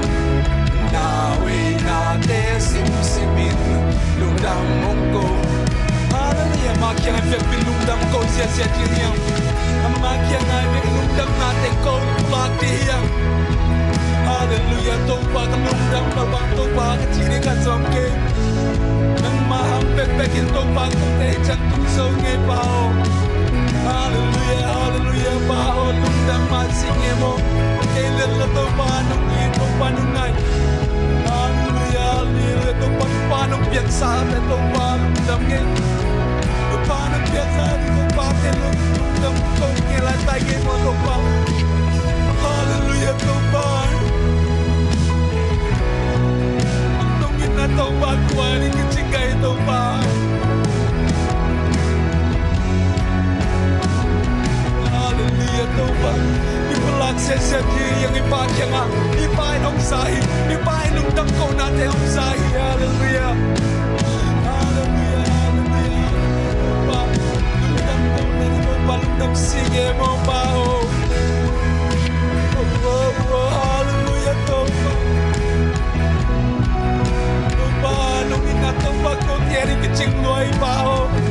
na we na te sim sim in lung đam mong câu hallelujah ma kyang ai phek bin lung đam câu sia sia ti hiang ma kyang ai phek lung đam na te câu la ti hiang hallelujah to pa ka lung đam na bang to pa ka chi ni ka som ke nang ma ham phek phek in to pa ka te chak tung so nge pao hallelujah hallelujah pa o lung đam ma sing e mo ke le la to pa nong ni to pa nong ngai hallelujah hallelujah to pa nong piak sa te to pa lung đam nge to pa nong piak sa to pa te lung đam ko nge la tai ke mo to pa hallelujah to pa nong in na to pa kwa ni ki chikai to pa sahi ni pai lung dam ko na te om sahi hallelujah hallelujah hallelujah pa lung dam ko na ni mo pa lung dam sige mo pa oh hallelujah to pa lung ina to pa ko tiari ke ching noi pa oh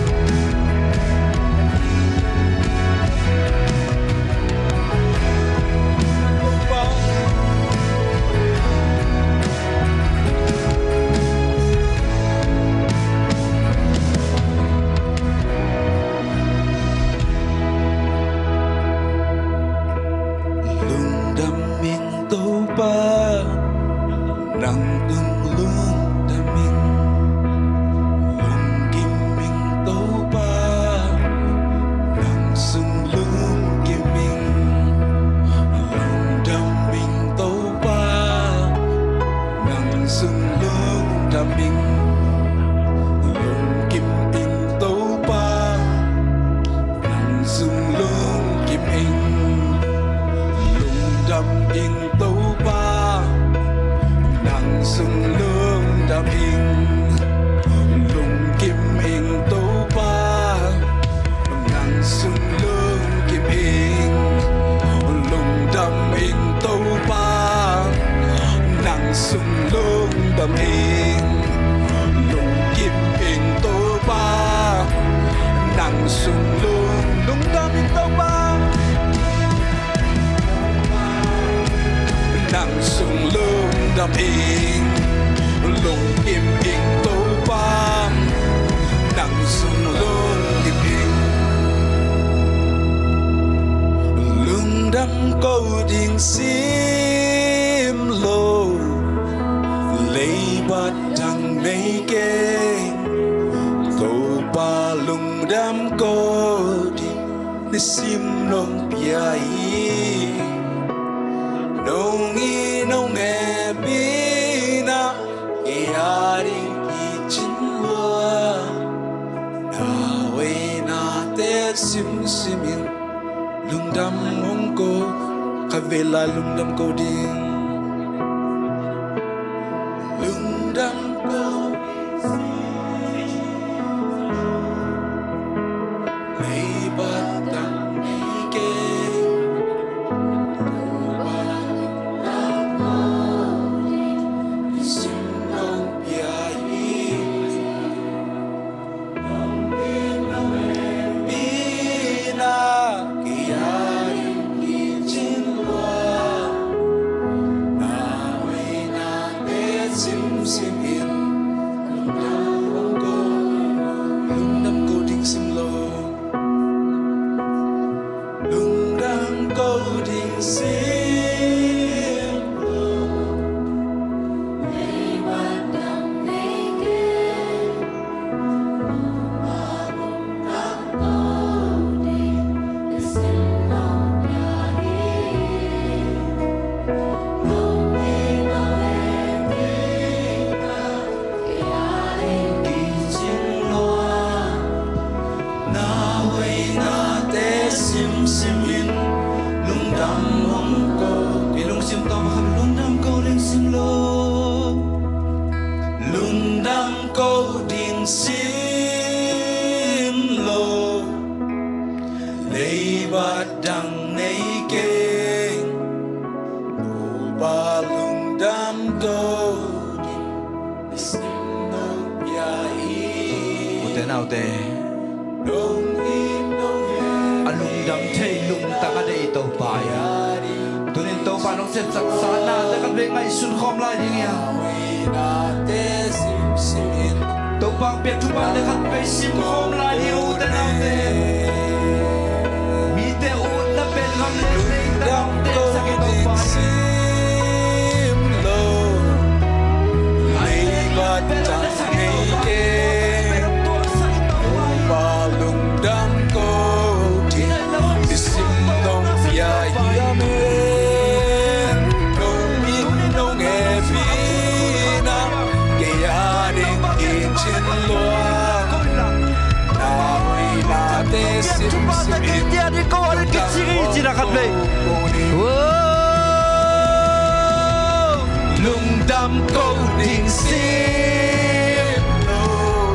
đam câu đình sim nô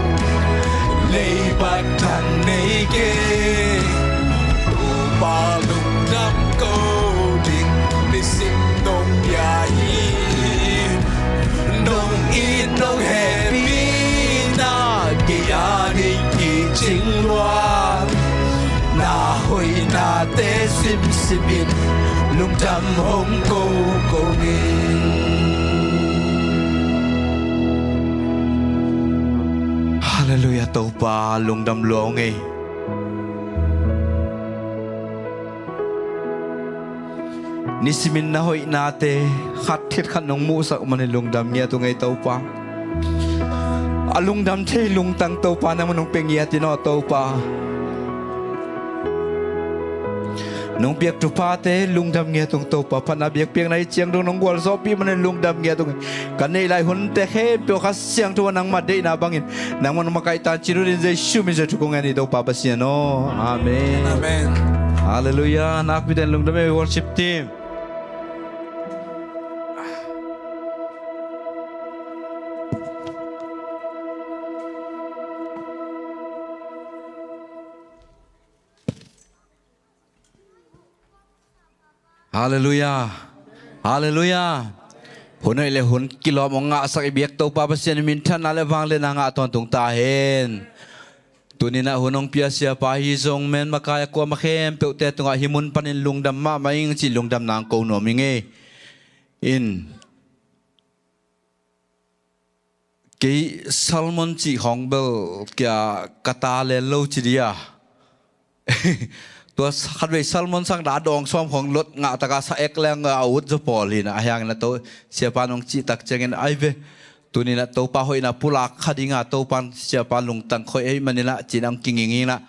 lấy bát thằng này kê tu ba lung đam câu đình để sim nông ya hi nông in nông happy na cái ya đi kỳ chính loan na hồi na te sim simin lung đam hong câu câu ni Hallelujah tàu pa lung đam luong ấy nisimin na hoi na te khat thiết khat nong mu sak man lung đam nia tu ngai tàu pa alung đam the lung tang tàu pa na manong pengia ti no tàu pa nong biak tu pa te lung đam nia tung tàu pa phana biak piang nai chiang dong nong wal so pi man lung đam nia tung kan nei lai hun te khe pyo kha siang tu nang ma de na bangin nang man makai ta chiru din jai shu mi ja tu ko ngani tàu pa pasiano amen amen hallelujah nak bidan lung đam worship team Hallelujah, Hallelujah. Hun ai le hun kilo mong nga sak ibiak to pa pasien min than na le wang le na nga ton tung ta hen. Tunina hunong pia sia pa hi zong men makaya ko makhem pe te tunga himun panin lungdam ma maing chi lungdam nang ko no minge. In cái Salmon chỉ hong bel kia kata le lo chi dia. Tua khát về Salmon sang đã đong xómของรถ ngạ ta ka sa ek leng out jo polin a yang na to siapa nong chi tak chengen ai ve tuni na to pa hoi na pula khadinga to pan siapa lung tang khoi ai manila chinam kinging na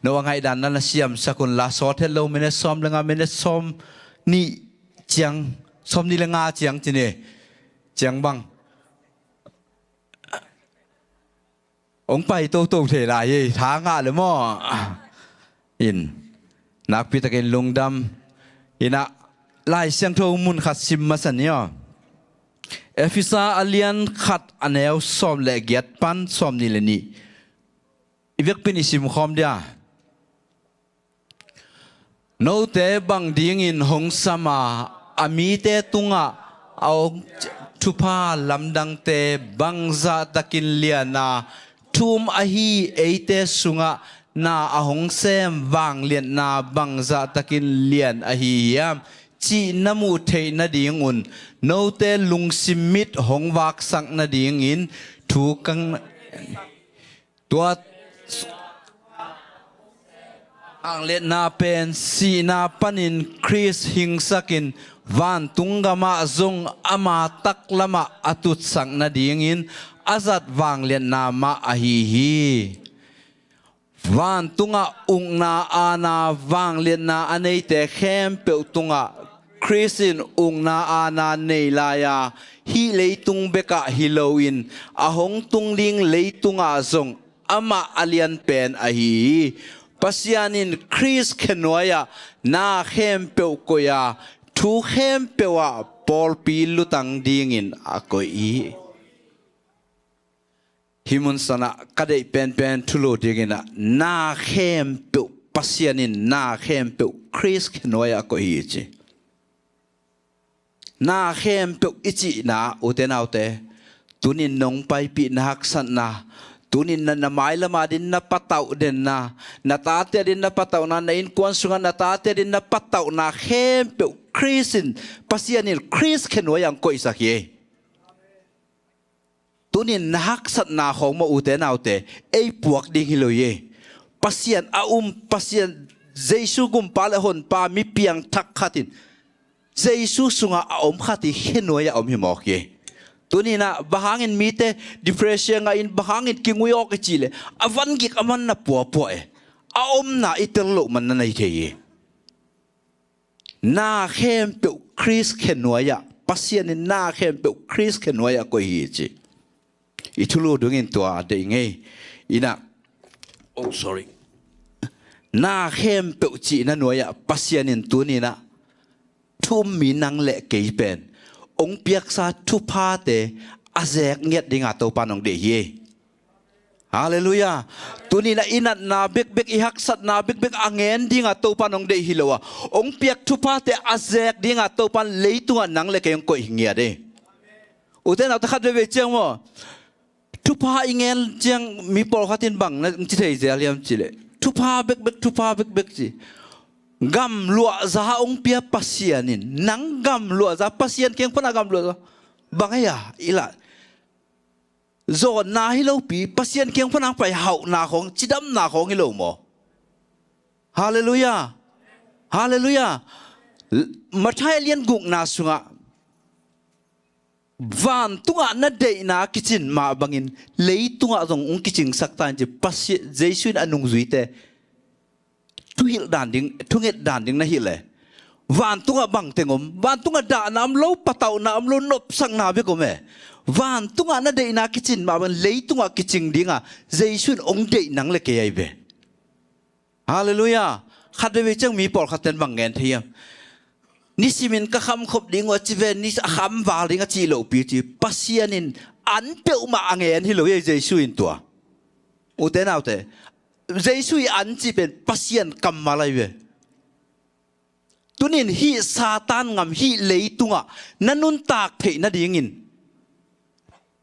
no ngai dan na siam sakun la so hello mene som lenga mene som ni chiang som ni lenga chiang chine chiang bang ông pai to to thể lại thá ngạ le mo in nak pi takin lungdam ina lai siang tho mun khat sim ma san yo efisa alian khat aneu som le giat pan som ni le ni ivek pin isim khom dia no te bang ding in hong sama ami te tunga au thupa lamdang te bangza takin liana thum ahi eite sunga na ahong sem wang lian na bangza takin lian ahiyam chi namu thei na ding un no te lung simit hong wak sang na ding in thu kang tua ang lian na pen si na panin Chris hing sakin van tungama zong ama taklama atut sang na ding in azat wang lian na ma ahihi van tunga ung na ana wang lian na anei te khem pe tunga Chrisin ung na ana nei laya hi leitung beka hiloin ahong tungling leitunga zong ama alian pen ahi pasianin Chris kenoya na khem pe koya thu khem pewa pol pi lutang dingin akoi himun sana kadai pen tulo digina na khem pe pasianin na khem pe Chris kenoya ko hichi na khem pe ichi na utenaute tunin nong pai pi na haksan na tunin na mai lama din na patau din na tate din na patau na in kwan sunga na tate din na patau na khem pe Chrisin pasianin Chris kenoya ko isakye tunin nahak sat na khong ma ute naute ei puak ding hiloye pasien pasien Jesu gum pala hon pa mi piang thak khatin Jesu sunga om khati henoya om himok ye tunina bahangin mite depression nga in bahangin kinguyok chile avan gik aman na po e aom na iterlo man na nei theye na khem pe Chris henoya pasien na khem pe Chris henoya ko hi chi itulu dungin tua de nge ina oh sorry na khem pe chi na noya pasianin tunina thum mi nang le ke pen องเปียกซาทุพาเตอาเซกเงียดดิงาโตปานองเดียฮาเลลูยาตัวนี้นะอินัดนาเบกเบกอิฮักสัตนาเบกเบกอังเงินดิงาโตปานองเดียฮิโลวะองเปียกทุพาเตอาเซกดิงาโตปานเลยตัวนังเลกยังก่อยเงียดเดอุเทนเอาตะขัดเวเจียงว่าทุพาอิเงินเจียงมีปอลขัดตินบังนะจิตใจเสียเลียมจิเลทุพาเบกเบกทุพาเบกเบกจีกำลัวซาองเปียปัสยานินนังกำลัวซาปัสยานเคียงพนักกำลัวบังไงอ่ะอีละโจนนาฮิโลปีปัสยานเคียงพนักไปเฮานาของจิดำนาของฮิโลโมฮาเลลูยาฮาเลลูยามาใช้เลียนกุกนาสุงะวันตัวนั่นเดนาคิจินมาบังอินเลยตัวตรงองคิจิงสักตานจะปัสยเจสุนอนุงจุยเตทุหิลด่านดิ้งทุเงดด่านดิ้งนะฮิเลยวันตัวบังเตงอมวันตัวด่าน้ำเล้าปะเต่าน้ำล้นนบสังนาเบกอมเอวันตัวนั่นเดนาคิจินมาบันเลยตัวคิจิงดิ้งอ่ะเจสุนองเดนังเลกยัยเบฮาเลลูยาขัดเวจังมีปอลขัดเต็นบังเงินเทียมนิสิมินก็คำขบดิ้งว่าจีเวนิสคำวาลิงจีโลปีจีปัสยานินอันเปียวมาอังเงินฮิโลยเจสุนตัวอุเทนเอาเตเจสุยอันจีเป็นปัสยันกำมาเลยเว้ตุนินฮีซาตานงำฮีเลยตุงะนันนุนตากเทนัดยิงิน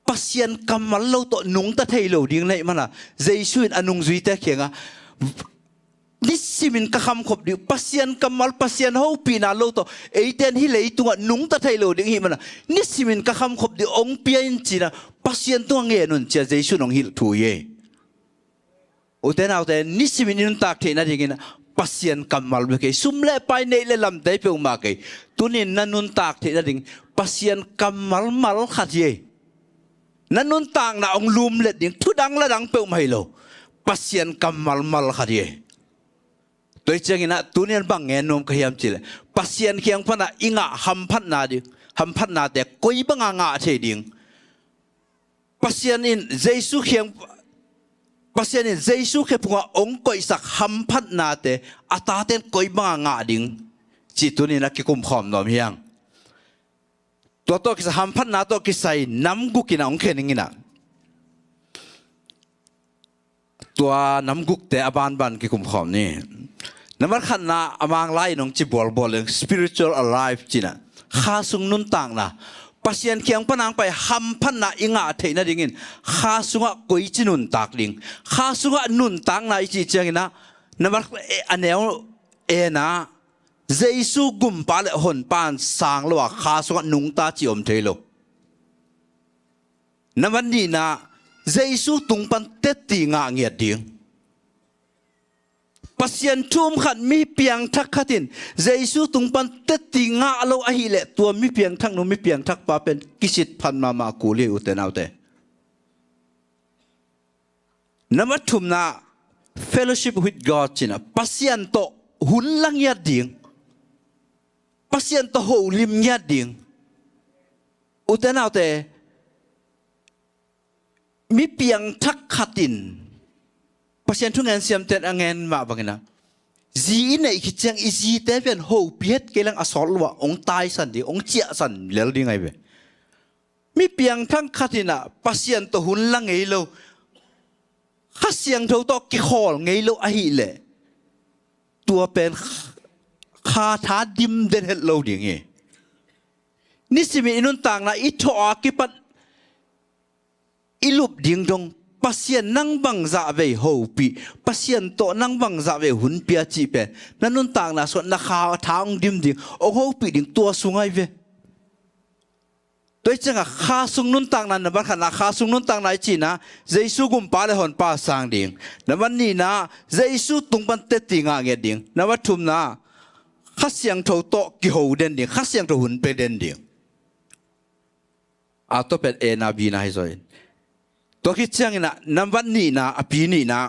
ปัสยันกำมาเราตัวนุงตะเทโลดิ้งเลยมันอะเจสุยอันนุงจุยเตะเขียงอะนิสิมินก็คำขบดิปัสยันกำมาปัสยันเฮาปีนาเราตัวเอเดนฮีเลยตุงะนุงตะเทโลดิ้งฮีมันอะนิสิมินก็คำขบดิองเปียนจีนะปัสยันตัวเงี้ยนุนเจเจสุยนองฮิลทูเยอุเทนเอาแต่นิสิมินุนตากเทนัดยิงินปัสยันกำมาลเบกซุ่มเล่ไปในเล่ลำได้เปียวมาเกยตัวนี้นันนุนตากเทนัดยิงปัสยันกำมาลมาลขัดเยนันนุนตากน่ะองลุมเล็ดยิงทุดังละดังเปียวมาให้เราปัสยันกำมาลมาลขัดเยตัวเจ้างินะตัวนี้บังเงินนมขยามจิเลปัสยันเคียงพนะอิงะหัมพัดนาดิหัมพัดนาแต่กุยบังงะเทดิงปัสยันอินเจสุเคียงปัสยานิเจสุเขพุงองค์ก่อยสักหัมพัดนาเตอาตาเตนก่อยบางงาดิ่งจิตตัวนี้นักกิคุมขอมนอมเฮียงตัวกิสหัมพัดนาตัวกิใส่น้ำกุกินะองค์เขนิงินะตัวน้ำกุกเตอบันบันกิคุมขอมนี่น้ำมันขันนาอามางไล่น้องจิบอลเลย spiritual alive จีน่ะข้าสุงนุนต่างนะปัสยันเคียงพนังไปหัมพันนาอิงาเทนัดยิงข้าสุงะกุยจินุนตากลิงข้าสุงะนุนตางนาอิจิเจียงนะนั่นมันอันเนวนะเจสุกุมปาเลหนปานสางลวะข้าสุงะนุงตาจิอมเทโลนั่นมันนี่นะเจสุตุงปันเตติงาเงียดดิงปัสยันทุ่มขัดมีเพียงทักขัดินเจสุตุงปันเตติงาเราอหิเลตัวมีเพียงทักนุมีเพียงทักปาเป็นกิจิตพันมากูเลีอุเตนเอาเตนมัทุมนา fellowship with God จินะปัสยันโตหุ่นลังยัดดิ่งปัสยันโตหูลิมยัดดิ่งอุเตนเอาเตมีเพียงทักขัดินปัสยันทุกงานเสียมเต็นงานมาบังนะจีนเนี่ยคิดจังอีจีเตเป็นหูเพียรเกลังอสอลว่าองตายสันดีองเจียสันเลี้ยดีไงเว้มีเพียงทั้งขัดนะปัสยันตัวหุ่นลังไงโลข้าเสียงเท่าตัวกิขอลไงโลอหิเลตัวเป็นคาถาดิมเดินเฮลโลดีไงนี่สิมีนุนต่างนะอิทออากิปัดอิลุบดิ่งดงปัสยันนั่งบังจ่าเวหูปีปัสยันโตนั่งบังจ่าเวหุ่นเปียจีเป็นนั่นนุนต่างนะส่วนนักข่าวทางดิมดิ่งโอ้หูปีดิ่งตัวสูงไงเวตัวจังข้าสุงนุนต่างนั้นนะบ้านขณะข้าสุงนุนต่างไหนจีนะเจสุกุมปาเลหอนปาสางดิ่งนั่นวันนี้นะเจสุตุงปันเตติงาเงียดิ่งนั่นวัตถุมนะข้าเสียงโตโตกิหูเด่นดิ่งข้าเสียงโตหุ่นเป็นเด่นดิ่งอาตัวเป็นเอนาบีนะให้สวยตัวคิดเช่นนั้นนับวันนี้นะอภินี้นะ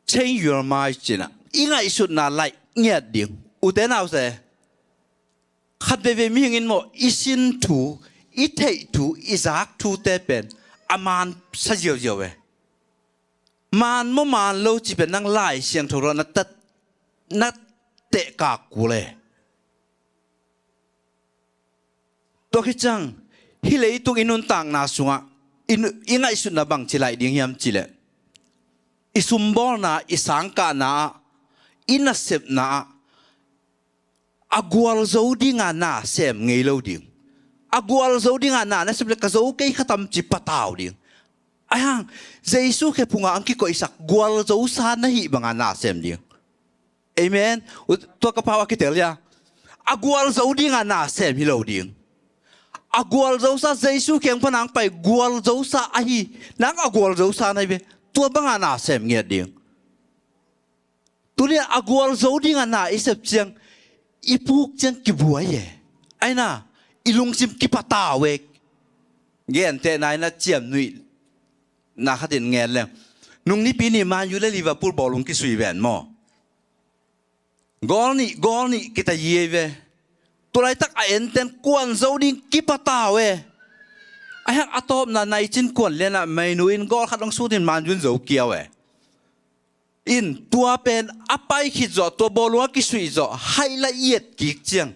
change your mind จีนะอีไงสุดน่าไล่เงียดดิ่งอุเทนเอาเสขัดเวมีเงินโมอีสินถูอีเทถูอีซักถูเตเป็นอามันเสียวเสียวเวมันโมมันโลจีเป็นนั่งไล่เสียงโทรนัดนัดเตะกากกูเลย ตัวคิดจังฮิเลยตุงอินุนต่างนาสุงะอิงไอสุดนาบังจิไลดิ้งยามจิเลอิสุมบอลนาอิสังกานาอินัสเซบนาอากวลโซดิ้งานาเซมเงยโลดิ้งอากวลโซดิ้งานาเนสเปลกโซเกยขตามจิปตาวดิ้งไอ้ฮังเจสุเคพุงอังกิโกอิสักกวลโซซานะฮิบังานาเซมดิ้งเอเมนตัวกระเพราคิดเตลียอากวลโซดิ้งานาเซมฮิโลดิ้งอากวลโจซาเจสุเขียงพนังไปกวลโจซาอาฮีนังอากวลโจซาในเบตัวบังอานาเสมเงียดเดียงตัวนี้อากวลโจดิ้งอานาอิเสบเจียงอีพูกเจียงกิบัวเย่ไอ้น่ะอีลุงซิมกิปตาเวกเงี้ยแต่นายน่ะเจียมนุยน่าขัดเงี้ยแล้วนุ่งนี้ปีนี้มาอยู่ในลิเวอร์พูลบอลลุงกิสุยแวนมอกอลนี่กิตาเย่เวตัวไรตักไอเอ็นเต็นกวนโซดิ้งกิปตาเวไอ้ฮักอัตอมน่ะในจินกวนเลยนะไม่นูอินก็ขัดลงสู้ที่มันยุนโซเกียวเวอินตัวเป็นอภัยขิดจ่อตัวบอลว่ากิสุยจ่อให้ละเอียดกิกเจียง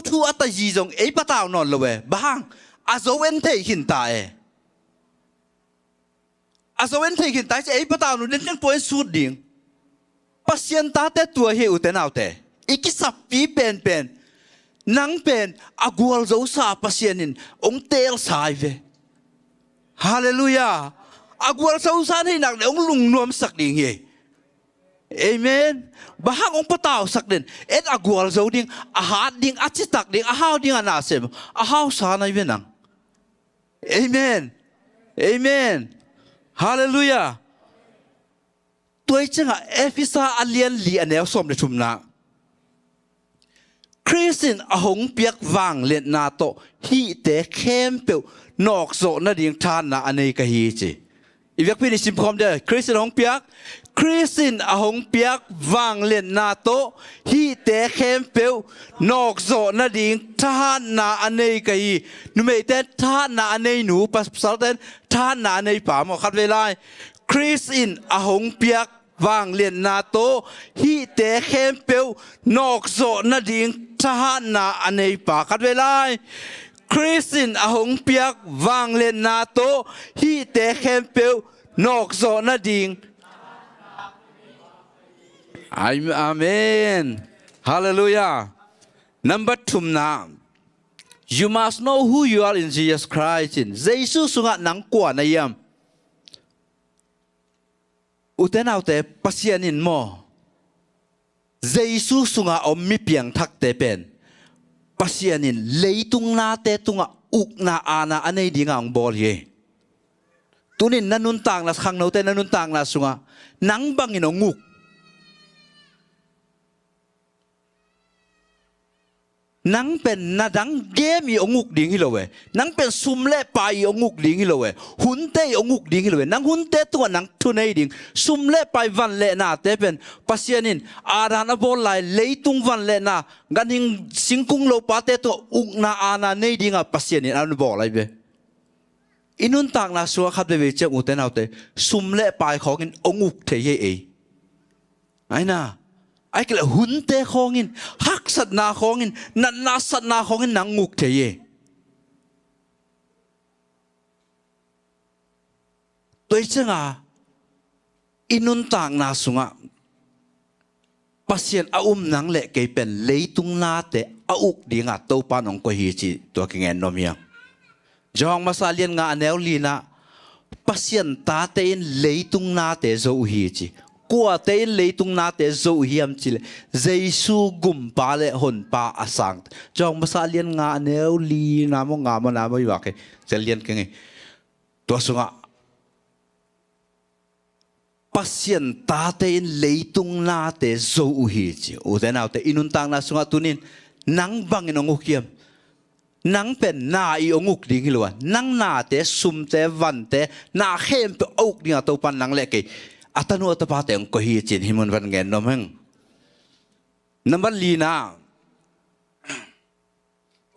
ทูอัตยีจงไอ้ปะตาวนอนเลยเวบางอาโซเวนเทหินตาอาโซเวนเทหินตาจะไอ้ปะตาวนุนเล่นจังป่วยสุดดิ่งปัสยันตาแต่ตัวเฮอุเตนเอาแต่อีกิสับปีเป็นนังเป็นอากวลโจซาปัสยันินองเตลสายเวฮาเลลูยาอากวลโจซาให้หนักเดี๋ยวองลุงนวมสักดิ่งเฮเอเมนบ้าองปะตาวสักเด่นเอ็ดอากวลโจดิ่งอาหารดิ่งอาชิตักดิ่งอาหาวดิ่งอานาเซมอาหาวสาในเวนังเอเมนฮาเลลูยาตัวจังเอฟิซาอัลเลียนลีอันเนลสมเดชุมนาคริสตินอหงเปียกวางเลียนนาโตฮีเตเข้มเปียวนอกโซนาดิ่งทานนาอันนี้ก็ฮีจีอีเวกพี่นิสิมพร้อมเด้อคริสตินอหงเปียกวางเลียนนาโตฮีเตเข้มเปียวนอกโซนาดิ่งทานนาอันนี้ก็ฮีนุ่มเอเตทานนาอันนี้หนูปัสสาวะเตทานนาอันนี้ป่าหมอคัดเวลาคริสตินอหงเปียกวางเลียนนาโตฮีเตเข้มเปียวนอกโซนาดิ่งทหารนาอันนี้ปากัดเวลาคริสตินอหงเปียกวางเลียนนาโตฮีเตเข้มเปียวนอกโซนาดิ่งอาเมนฮาเลลูยา number 2 now you must know who you are in Jesus Christ in เยซูสุงะนังกว่าในยามอุตนาแต่ปัสยานินโมเยซูสุงะอมมีเพียงทักเตเป็นปัสยานินเลยตุงนาเตตุงะอุกนาอานาอันนี้ดิ่งอังบอลเยตุนินนันุนต่างละขังโนเตนันุนต่างละสุงะนังบังอินองุกนังเป็นนาดังเกมีองุกดิ่งฮิโลเวนังเป็นซุมเล่ไปองุกดิ่งฮิโลเวหุนเตองุกดิ่งฮิโลเวนังหุนเตตัวนังทุนไอดิ่งซุมเล่ไปวันเล่นาเตเป็นปัสยานินอาดานอบอลไลเลยตุงวันเล่นากันหิงสิงคุงโลปาเตตัวอุกนาอานาเนดิ่งอ่ะปัสยานินอันบอลไลเวอินุนต่างนาสัวขับเดวิเจอุเตนเอาเตซุมเล่ไปของกินองุกเทเยไอ้น่ะไอ้กระหุ่นเตะของอินฮักสัตนาของอินนันนาสัตนาของอินนังงุกเทเยตัวเจ้าอินุนต่างนาสุงะปัสยันอานังเละเกยเป็นเลยตุงนาเตอาอุกดีงาโตปานองก็ฮีจีตัวกิเงินนอมยังจองมาซาเลียนงาเนวลีนะปัสยันตาเตนเลยตุงนาเตโซฮีจีกัวเตนเลยตุงนาเตโซฮิมจิเลเจซูกุมปาเลหนปาอาสังจองมาซาเลียนงาเนวลีนามงามนามอยู่ว่าเกจะเลียนกันไงตัวสุงะปัสยันตาเตนเลยตุงนาเตโซฮิจิอุเตนเอาเตอินุนตังนาสุงะตุนินนังบังอินองุกิมนังเป็นนาอีองุกดิ่งฮิลวะนังนาเตซุมเตวันเตนาเข้มเปอกดิ่งตัวปันนังเล็กอัตโนอัตปาเตงก็ฮีจินหิมันวันเงินนมเฮงนับลีนา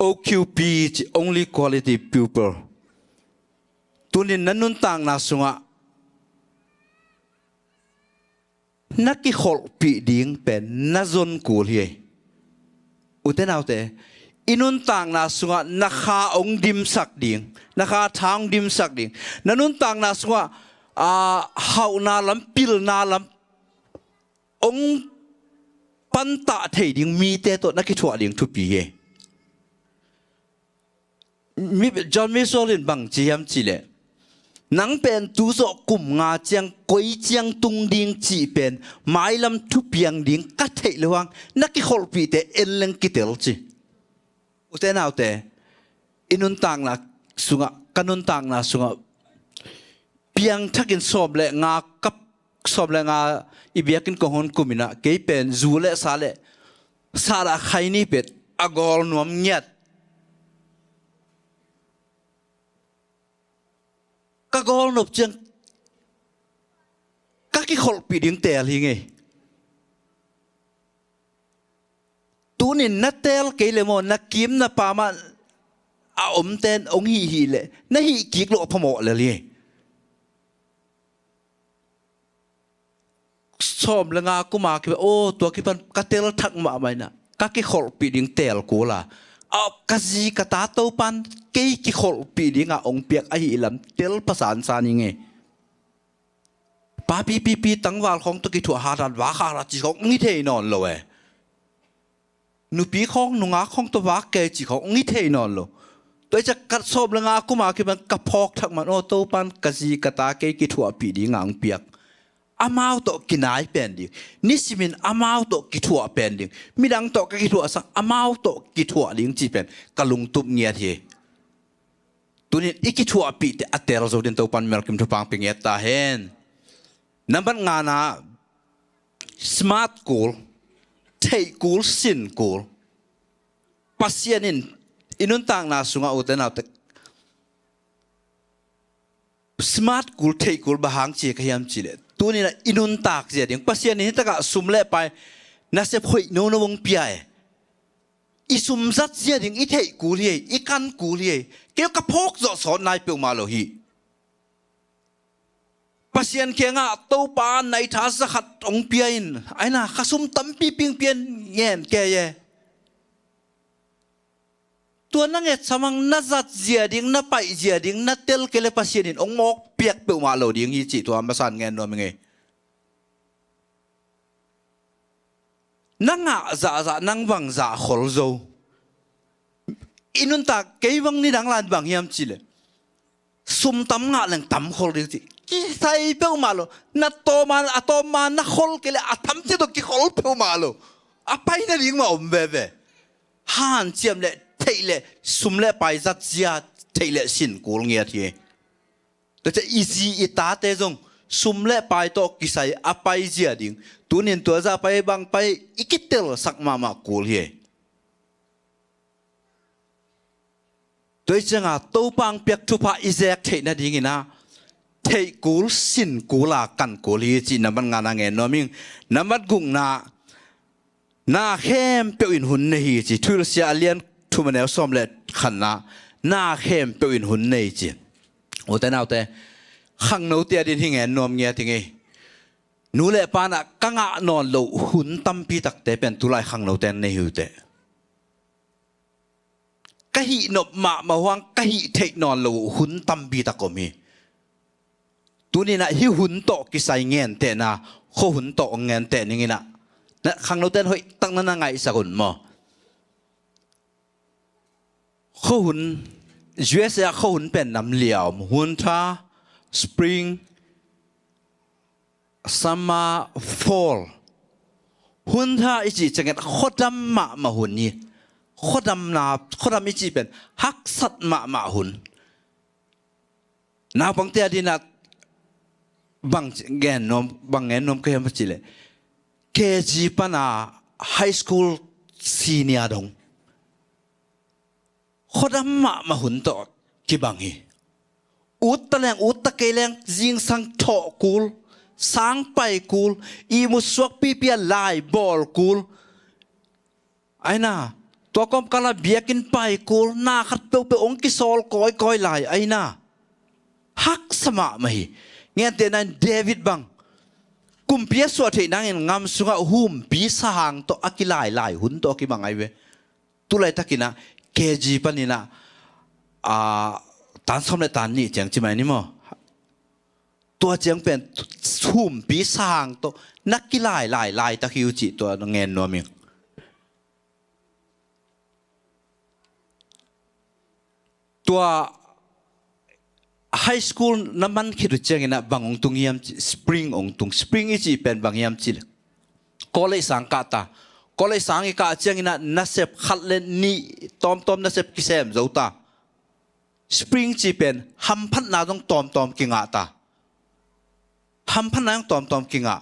OQP only quality pupil ตัวนี้นันนุนต่างนาสุงะนักกิขอลปีดิ่งเป็นนักจนกูเฮียอุตเตนเอาแต่ inun tang na sunga nakha ong dim sak ding nakha thang dim sak ding nanun tang na sunga hau na lam pil na lam ong panta thei ding mi te to na ki thua ding thu pi he mi John Misolin bang chi yam chi le nang pen tu so kum nga chiang koi chiang tung ding chi pen mai lam thu piang ding ka thei lewang na ki khol pi te en leng ki tel chi uten out te inun tang na sunga kanun tang na sunga piang thakin sob le nga kap sob le nga ibiakin ko hon kumina ke pen zu le sa le sara khaini pet agol nuam nyat ka gol nop chang ka ki khol pi ding tel hi nge tunin na tel ke le mo na kim na pa ma a om ten ong hi le na hi ki lo phamo le li som la nga ku ma ki o to ki pan ka tel thak ma mai na ka ki khol pi ding tel ku la a ka ji ka ta to pan ke ki khol pi ding a ong piak a hi lam tel pasan sa ni nge pa pi tang wal khong to ki thu ha ran wa kha ra chi khong ngi the non lo e nu pi khong nu nga khong to wa ke chi khong ngi the non lo tôi chắc cắt xốp là ngã cũng mà cái bằng cặp phọc thằng mà ô tô pan cái gì cái ta cái thua bị đi ngang biếc amau to kinai pending nisimin amau to kithua pending midang to ka kithua sang amau to kithua ling chi pen kalung tup ngia thi tunin ikithua pi te atel zo den to pan melkim to pang pinget ta hen namban nga na smart cool take cool sin cool pasienin inun tang na sunga uten out smart cool take cool bahang chi ka yam chi le tu ni na inun tak zia ding pasien ni ta ka sum le pai na se phoi no no wong pia e i sum zat zia ding i thei ku li i kan ku li ke ka phok zo so nai pe ma lo hi pasien ke nga to pa nai tha sa khat ong pia in aina khasum tampi ping pian ngen ke yeตัวนั่งเอ็ดสมังนัดเจียดิ้งนับไปเจียดิ้งนัดเตลเกลปัสเซียนินองมอกเปียกเปิลมาโลดิ้งยี่จีตัวมาสั่นเงินนวมไงนั่งจ่านั่งวังจ่าขลโซอินุนตาเกยวังนี่ดังลานบางยามจีเลยซุ่มตำงะหลังตำขลดิ้งจีกี่ใส่เปิลมาโลนัดโตมาอะโตมานักขลเกลอะทำที่ตัวกี่ขลเปิลมาโลอะไปนั่นดิ้งมาอมเบห่านเจียมเลยเทเลสุมเลไปจัดเสียเทเลสินกูเงียทีแต่จะอีซีอีตาเตจงสุมเลไปโตกิสัยอไปเสียดิ่งตัวนี้ตัวจะไปบางไปอีกิเตลสักมากูเฮียตัวจังอ่ะตัวปังเปียกทุพะอิเซกเทน่ะดิ่งนะเทกูสินกูลากันกูลีจีน้ำมันงานเงินน้อมิงน้ำมันกุ้งน่าเข้มเปียอินหุ่นในฮีจีทุลเสียเลียนทุมันแล้วซ้อมเล็ดขันน่าเข้มเปียอินหุ่นในจีโอ้แต่น่าแต่ขังโนเตียดินที่เงินนวมเงี้ยที่ไงนูเล่ปานะกังอ่ะนอนโลหุ่นตั้มปีตักแต่เป็นตุลายขังโนเตียนในหิวแต่กะหินบมาวังกะหิเทคนอนโลหุ่นตั้มปีตักก็มีตัวนี้นะหิหุ่นโตกิใส่เงี้ยแต่นะโคหุ่นโตเงี้ยแต่นี่ไงนะนะขังโนเตียนเฮ้ยตั้งนั้นไงสักคนมั้งข้าหุ่น USA ข้าหุ่นเป็นน้ำเหลี่ยมหุ่นท่า Spring Summer Fall หุ่นท่าอีจีจังเกิดข้อดำมาหุ่นนี่ข้อดำอีจีเป็นฮักสัตมาหุ่นน้าบางเตียดีนัดบางเงินนมก็ยังไม่จีเลย KG ปนา High School Senior ดงข้อดำมาหุ่นต่อกี่บางฮีอุตตะเกลงจิงสังทอกูลสังไปกูลอีมุสวกปีเปียลายบอลกูลไอ้น่าตัวกอมกาลาเบียกินไปกูลน่าขัดเปองกิโซลก้อยลายไอ้น่าฮักสมาไม่เงี้ยแต่นั้นเดวิดบังกุมเปียสวดที่นั่งงามสุงะหุ่มปีสหางตัวอักิลายหุ่นตัวกี่บางไอเวตุไลทักกินะ KG ปนินะตานสมเลตานนี่เจียงจิไหมนี่มั้งตัวเจียงเป็นทุ่มปีสร้างตัวนักกีฬาหลายตะคิวจิตัวเงินนัวมิงตัวไฮสคูลน้ำมันคิดเจียงนะบางองตุงยามสปริงองตุงสปริงอีจีเป็นบางยามจิก็เลยสังกัดตาก็เลยสังกัดเจียงนะนัสเซบขัดเล่นนี่ตอมนัสเซบกิเซมเจ้าตาสปริงจีเป็นฮัมพันนาต้องตอมกิงอาตาฮัมพันนาต้องตอมกิงอา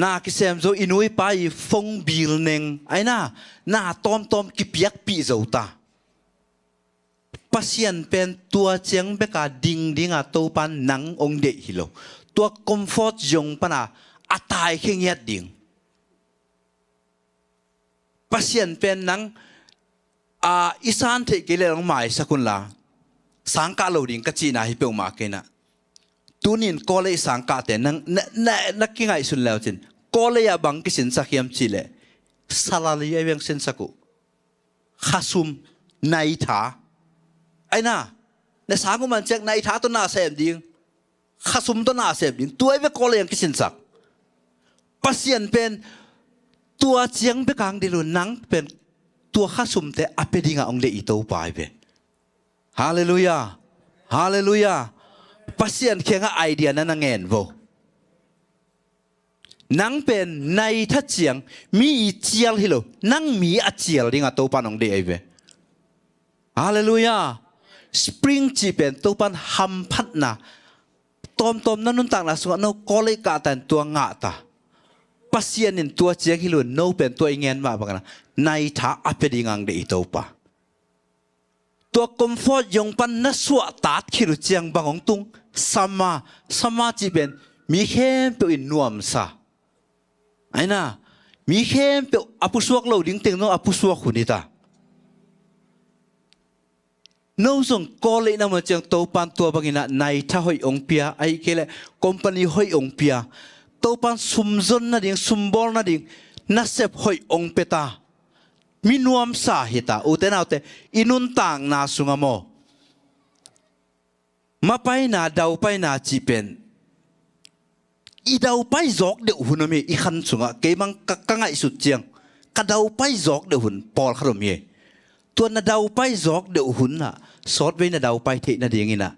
นากิเซมเจ้าอินุยไปฟงบิลเนงไอ้น่าตอมกิเปียกปีเจ้าตาปัสยันเป็นตัวเจียงเบกาดิงอาตัวปันนังองเดฮิโลตัวคอมฟอร์ตยงปนาอัตายเข่งยัดดิงปัสยันเป็นนังอีสานเทกิเลลงหมายสกุลลาสังกาโลดิงกัจจีนาฮิเปลมาเกนะตุนินก็เลยสังกาเตนักกิงไอสุนแล้วจินก็เลยบังกิสินสักยามจิเลสลาลีไอเวียงเซนสักุข้าซุมไนถาไอ้น่ะในสางกุมันเจ็กไนถาตัวน่าเสพดิงข้าซุมตัวน่าเสพดิงตัวไอ้เวก็เลยยังกิสินสักปัสยันเป็นตัวเจียงเบกางดิลุนังเป็นตัวข้าซุมแต่อเปดิงองเดอิโตไปเปฮาเลลูยาฮาเลลูยาปัสยันเคียงไอเดียนั้นเงินโวนังเป็นในทัดเจียงมีเจียลฮิโลนังมีอเจียลดิงตัวปานองเดไอเวฮาเลลูยาสปริงจีเป็นตัวปันฮัมพัดนาตอมนั่นนุ่นต่างนะส่วนเราก็เลยกาแต่ตัวงาตาปัสยันนินตัวเจียงฮิโลโนเป็นตัวเงินมาบังนะในท่าอเปดิงังเดอิโตปาตัวคอมฟอร์ตยงปันนัสวะตัดคิรุเจียงบางองตุงสมาจีเป็นมีเข้มเปอินนวมซาไอ้น่ะมีเข้มเปอปุสวกเราดิ้งเต็งโนอปุสวกขุนิตาโน้ส่งก็เลยนำมาเจียงโตปันตัวบางอินะในท่าหอยองเปียไอ้เกล้คอมพานีหอยองเปียโตปันซุมซนนั่นดิ่งซุมบอลนั่นดิ่งนัสเซบหอยองเปตามีนวมสาเหตุอุตนาอุตอินุนต่างนาสุงโมมาไปนาดาวไปนาจีเป็นอีดาวไปจอกเดือหุ่นมีอีขันสุงะเกมังกังไอสุดเจียงกระดาวไปจอกเดือหุ่นปอลขรมีตัวนาดาวไปจอกเดือหุ่นน่ะสอดไว้นาดาวไปเทนาเดียงินะ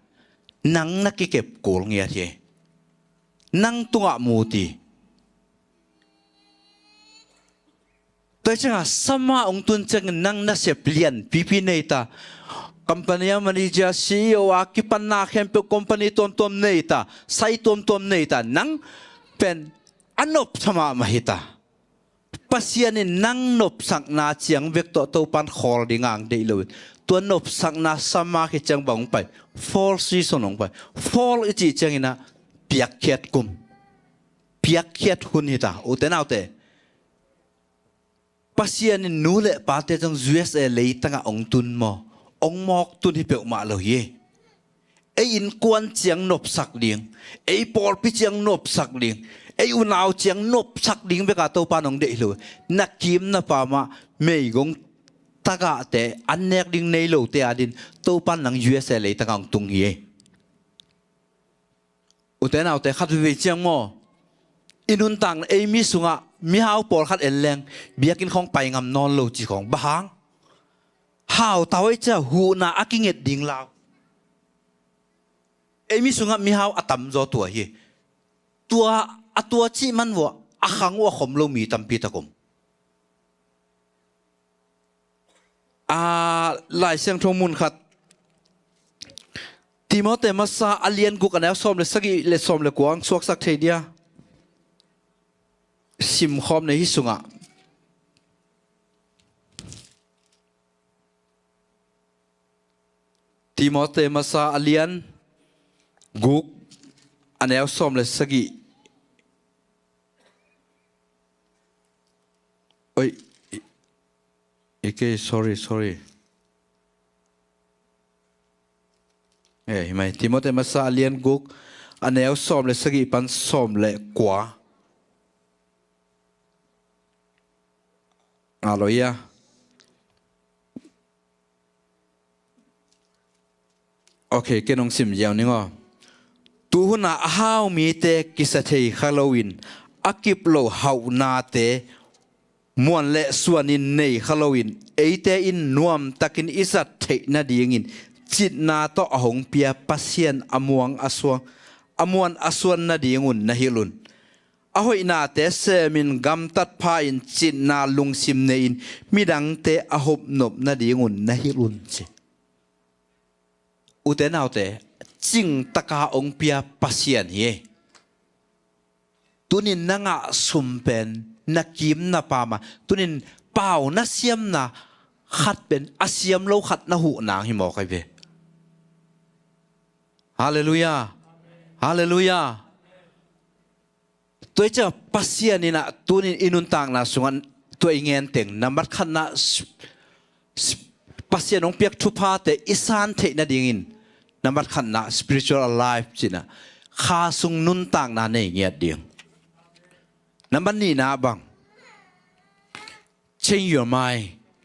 นังนักเก็บโกลเงียเทนังตัวมูตีแต่จังหวะสมาองตุนจังนั่งนัสเซเปลี่ยนพีเนต้าคอมพานีมันจะซีอีโออาคิปันนาเข้มเปคอมพานีตัวเนต้าไซตัวเนต้านั่งเป็นอันนบสมามาฮิตาปัสยานินั่งนบสักนาเจียงเวกตัวปันขอลดิ่งอ่างเดลวิตัวนบสักนาสมาคิจังบังไปฟอลซีสนองไปฟอลอีจีจังอินะเปียกเขียดกุมเปียกเขียดหุ่นฮิตาอุตนาอุตปัสยานินูเลปาเตจัง USA เลยตั้งองตุนองมอกตุนที่เปียวมาเลยไอ้อินกวนเจียงนบสักเลียงไอ้ปอลพิเจียงนบสักเลียงไอ้อุณาวเจียงนบสักเลียงเบกาตัวปานองเดลเลยนักกิมนับปามาไม่กงตากาเตอันเนกดิงในโลเตอดินตัวปานหลัง USA เลยตั้งองตุงอุตนาอุตขัดวิเจียงมออินุนตังไอ้มิสุงะมีหาวปอลขัดเอลแรงเบียกินของไปงำนอนโลจีของบางหาวเตาไอ้เจ้าหูนาอากิเงดดิ่งลาวไอ้มิสุงะมีหาวอัตมจอตัวเฮตัวจีมันวะอาขังวะขมโลมีตัมปีตะกมหลายเสียงทงมุนขัดทีมอเตมาซาอเลียนกุกันแล้วซ้อมเลยสักอีเลซ้อมเลยกวางสวกสักเทียเดียสิมคอมในฮิสุงะทีมอเตมาซาอเลียนกุกอันแล้วซ้อมเลยสักอีโอ้ยsorry เฮ้ยไม่ทีมอเตมาซาอเลียนกุกอันแล้วซ้อมเลยสักอีปันซ้อมเลยกว่าอะไร เคเกนองซิมยาวนี่ก็ตูหน้าฮาวมีเตกิสเทฮาโลวีนอากิบโลฮาวนาเตมวนเละส่วนอินในฮาโลวีนเอเตอินนวมตักินอิสัตเทนาดีงินจิตนาโตอหงเปียปัสเซียนอมวงอสวงอมวนอสวนนาดีงุนนาฮิลุนอหอยนาเตเซมินกัมตัดพาอินจิตนาลุงซิมเนอินมิดังเตอหบนบนาดีงุนนาฮิลุนเจอุเตนเอาเตจิงตะกาองเปียปัสเซียนเฮตุนินนังะสุมเป็นนักกิมนาปามาตุนินเป่านาเซียมนาขัดเป็นอาเซียมโลขัดนาหูนางหิมอกไอเบฮาเลลูยาฮาเลลูยาตัวเจ้าปัสเซียนี่นะตุนินอินุนต่างนะส่วนตัวเงินเต็งนามัดขันนะปัสเซียนองเปียกทุพาเตอิสานเทนาดิ่งนามัดขันนะ spiritual life จินะข้าสุงนุนต่างนะในเงียดเดียงน้ำบันนี่นะบัง change your mind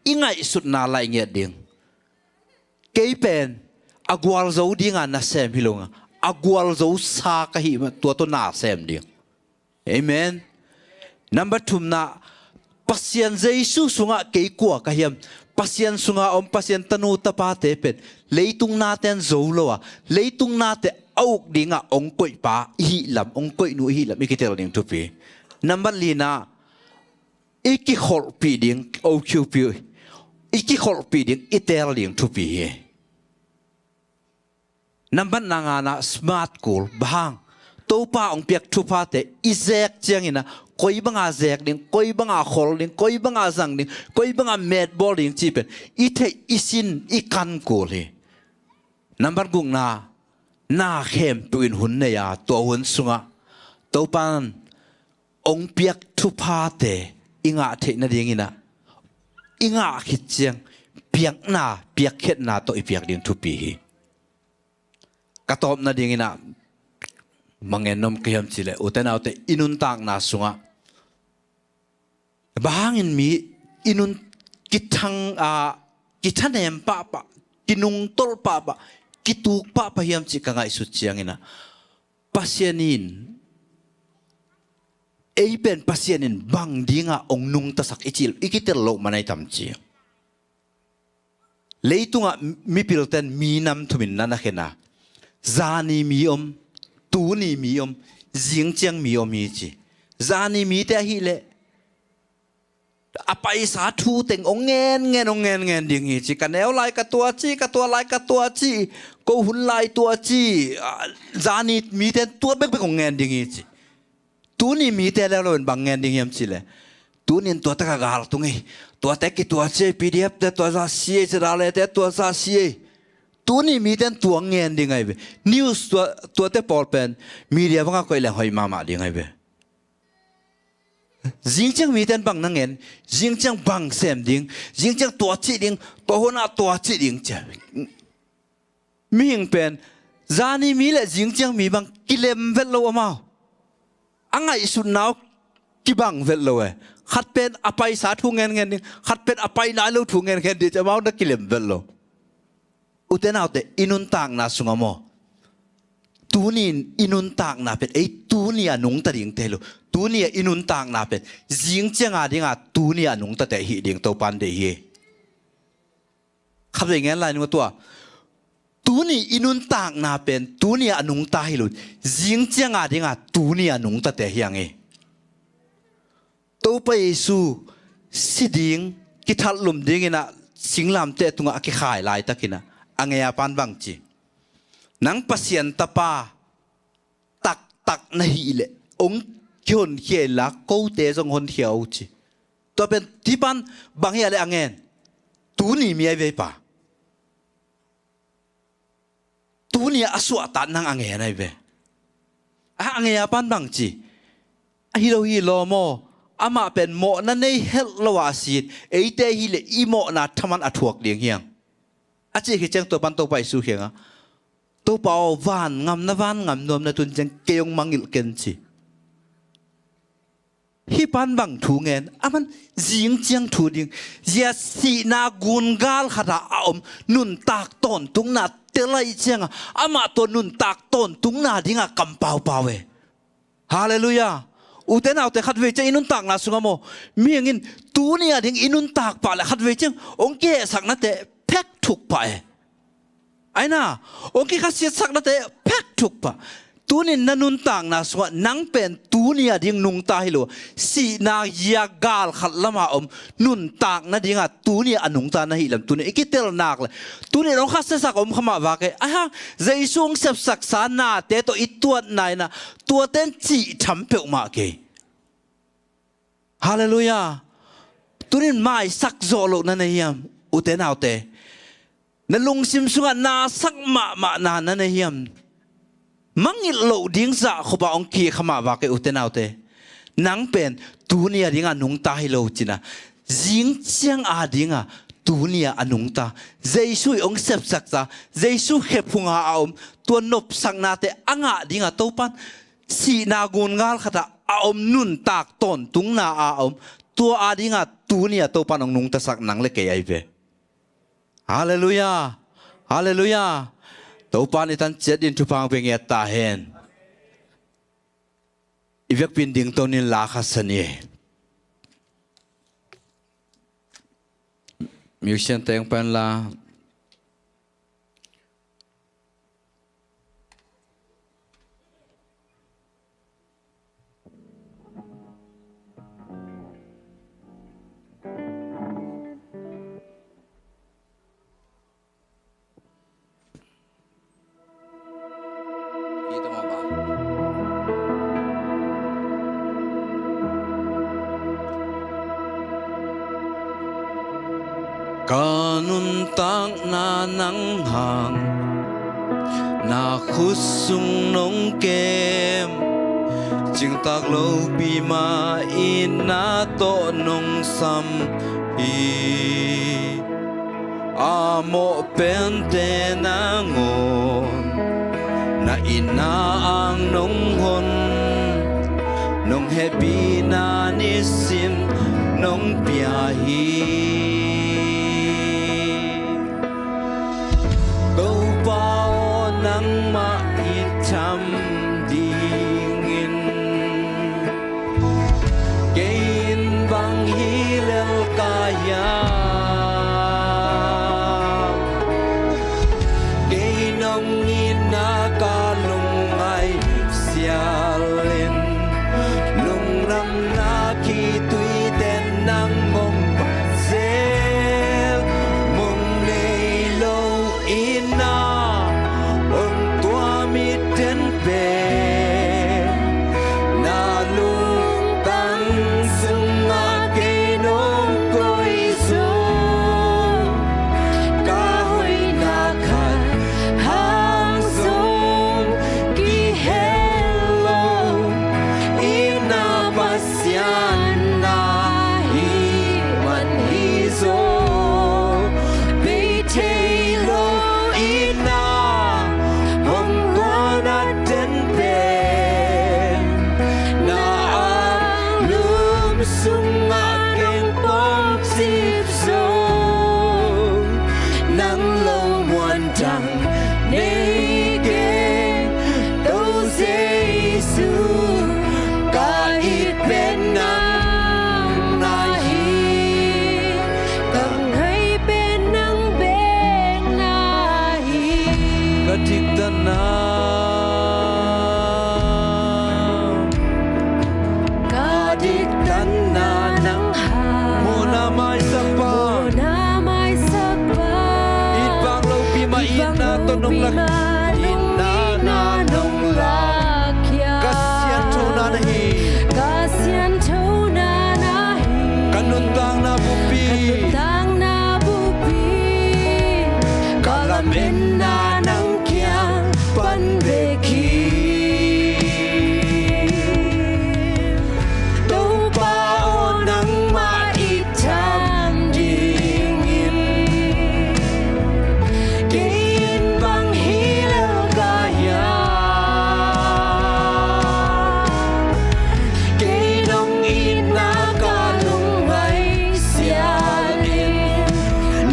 อีไงสุดนาลายเงียดเดียงเกยเป็นอากวาลโจดีงานน่าเซมพิลงอากวาลโจสากะหิมตัวต้นน่าเซมเดียงเอเมนนัมเบอร์ทูน่ะปัสยันเจสุสุงะเกยกัวกะหิมปัสยันสุงะอมปัสยันตนูตะปาเตเป็นเลยตุงนาเตนโจโลวะเลยตุงนาเตเอาดิ่งะองกุยปาหิลำองกุยนูหิลำไม่คิดเท่านี้ทุกปีนัมเบอร์ลีน่ะอีกขอลปีดิ่งโอคิวปีอีกขอลปีดิ่งอิเตอร์ดิ่งทุกปีนับบันนางานะสมาร์ทกูลบางตัวป้าองเปียกทุพาเตอิเซกเจียงอินะคอยบังอาเซกดิ่งคอยบังอาขอลดิ่งคอยบังอาสังดิ่งคอยบังอาเมดบอลดิ่งจีเป็นอิเทอิสินอิกันกูเลยนับบันกุงนาเข้มปืนหุ่นเนี่ยตัวหุ่นสุงะตัวป้าองเปียกทุพาเตอิงาเทนาดิ่งอินะอิงาขิดเจียงเปียกนาเปียกเข็ดนาตัวอีเปียกดิ่งทุปีกระตอบนาดิ่งอินะมังเงินนมเขียมสิเลอุตนาอุตอินุนต่างนาสุงะบางอินมีอินุนกิทังกิทันเอ็มปะปะกินุงตอลปะปะกิตุกปะปะเฮียมสิกังไอสุดเชียงอินะปัสยานินเอเป็นปัสยานินบางดิ่งองนุงตะสักอิจิลอิกิเตลโลมันไอทำเชียงเลยตุงะมีพิลเตนมีนำทุมินนั่นนะเห็นนะจานีมีตูนีมีจิงเจียงมีมีจีจานีมีแต่ฮิเลอภัยสาธุเต็งองเงินดิ่งจีกันแนวไล่กับตัวจีกับตัวไล่กับตัวจีกูหุ่นไล่ตัวจีจานีมีแต่ตัวเบ๊กองเงินดิ่งจีตูนีมีแต่แล้วเราเป็นบางเงินดิ่งยามจีเลยตูนี่ตัวตะกากาลตรงนี้ตัวแต่กี่ตัวจี PDF แต่ตัวซาซีจะอะไรแต่ตัวซาซีตัวนี้มีแต่ตัวเงินดิ่งไงเว้นิวส์ตัวแต่พอลเป็นมีเดียว่าก็เลยหอยมาดิ่งไงเว้จิงจังมีแต่บางนั่งเงินจิงจังบางเสมดิ่งจิงจังตัวจีดิ่งตัวหัวหน้าตัวจีดิ่งจ้ะมีอย่างเป็นจานี่มีและจิงจังมีบางกิเลมเวลโลมาอังไงสุดหนาวกี่บางเวลโลขัดเป็นอภัยสาธุเงินดิ่งขัดเป็นอภัยนายลูกถุงเงินดิ่งจะมาได้กิเลมเวลโลอุตนาอุตอินุนต่างนาสุงามอตูนี่อินุนต่างนาเป็นไอ้ตูนี่อนุงตะดิ่งเตลุตูนี่อินุนต่างนาเป็นจิงเจียงอาดิ่งตูนี่อนุงตะเตหิดิ่งตัวปันเดียขับอย่างงั้นไรนึกตัวตูนี่อินุนต่างนาเป็นตูนี่อนุงตาหิลุจิงเจียงอาดิ่งตูนี่อนุงตะเตหิยังตัวไปสู่สิดิ่งกิทัลลุมดิ่งนะสิงลำเตตุงอาคิขายลายตะกินะอังเงียปันบังจีนังปัสยันตะปาตักนาฮีเลองเขียนเขียนละกูเตจงคนเขียวจีตัวเป็นที่ปันบางอย่างเลยอังเงียตูนี่มีอะไรปะตูนี่อสวตันนังอังเงียอะไรเว้อังเงียปันบังจีฮิโลโมอามาเป็นโมนั่นในเฮลลวาสีเอเตฮิเลอีโมนาทมันอถวกเดียงเฮียงอาจจะคิดจังตัวปันตัวไปสู่เฮียงตัวเป่าวานงำนวานงำนวมนะตุนจังเกียงมังอิลเกนจีฮิปันบังถูเงินมันจิงจังถูดิ่งเยสีนากุนกาลขดาอมนุนตากต้นตุงนา te lai chiang ama to nun tak ton tung na dinga kam pau pau e hallelujah uten autte khat ve che inun tak na sunga mo miengin tu nia ding inun tak pa la khat ve chang ong ke sak na te phek thuk pa e aina ong ke khat sak na te phek thuk pa tunin nanun tang na suwa nang pen tunia ding nung tahilo si na ya gal khat lama nun tang na dinga tunia anung ta na hilam tunia ikitel nak le tunia rong khas sak khama wa ke aha jaisung sep sak sa na te to ituat nai na tua ten chi tham pe ma ke hallelujah tunin mai sak zo lo na hiam uten autte na lung sim sunga na sak ma na na hiam mangil lo ding sa khoba ong ki khama wa ke uten autte nang pen tunia dinga nung ta hi lo china jing chiang a dinga tunia anung ta jesu ong sep sak ta jesu khepunga aom to nop sang na te anga dinga topan si na gun ngal khata aom nun tak ton tung na aom to a dinga tunia topan ong nung ta sak nang le ke ai ve hallelujah hallelujah tàu pan itan chết in thu phang về nghe ta hen, việc pin đinh tôn in lá khát sani, musician teng pan la, kanun tang na nang hang na khusung nong kem ching tak lo pi ma in na to nong sam hi amo pen te na ngon na ina ang nong hon nong happy na ni sim nong pia hi nang ma itam dingin gain bang hilal kaya gainong ina kalungay sialin lungram na kitui den nang mong pazel mong nelo ina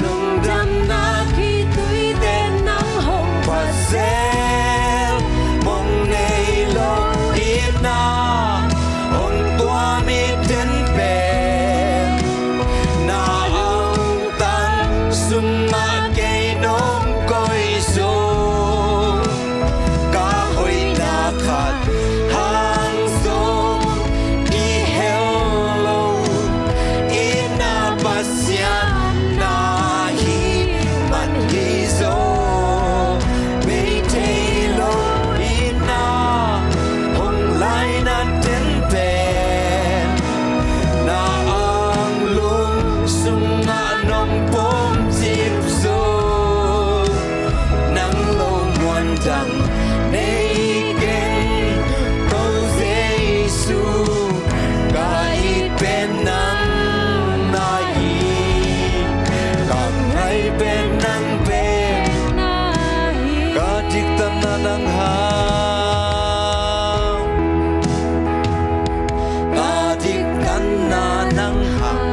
Nung dam na kituy den nang ho adik tananang hang adik tananang hang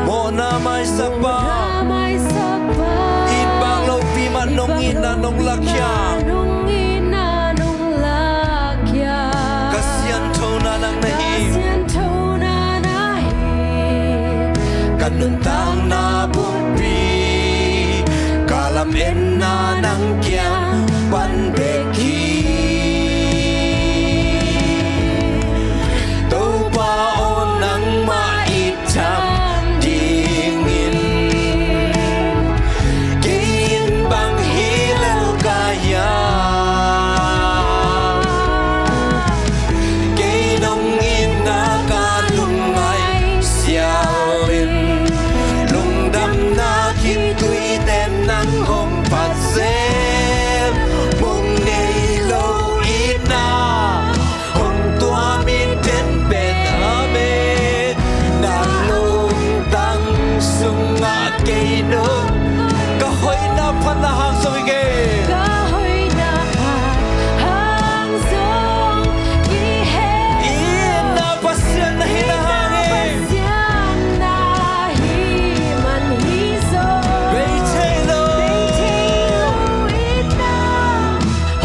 mo na may sapa ibang lo pima nong ina nong lakyang kasyan to na nang nahi kanuntang na bumpi kalam en na nang kyang panbeki tau baon nang maitam dingin kiin bang hilal kaya kinong ina kalungay sialin lungdam na kintui ten nang hong patsen mong neilo ina hong tua min ten pen ame nang lungdang sunga keino kahoy na panahang sawige ina pasyan na hinahangin Beitelo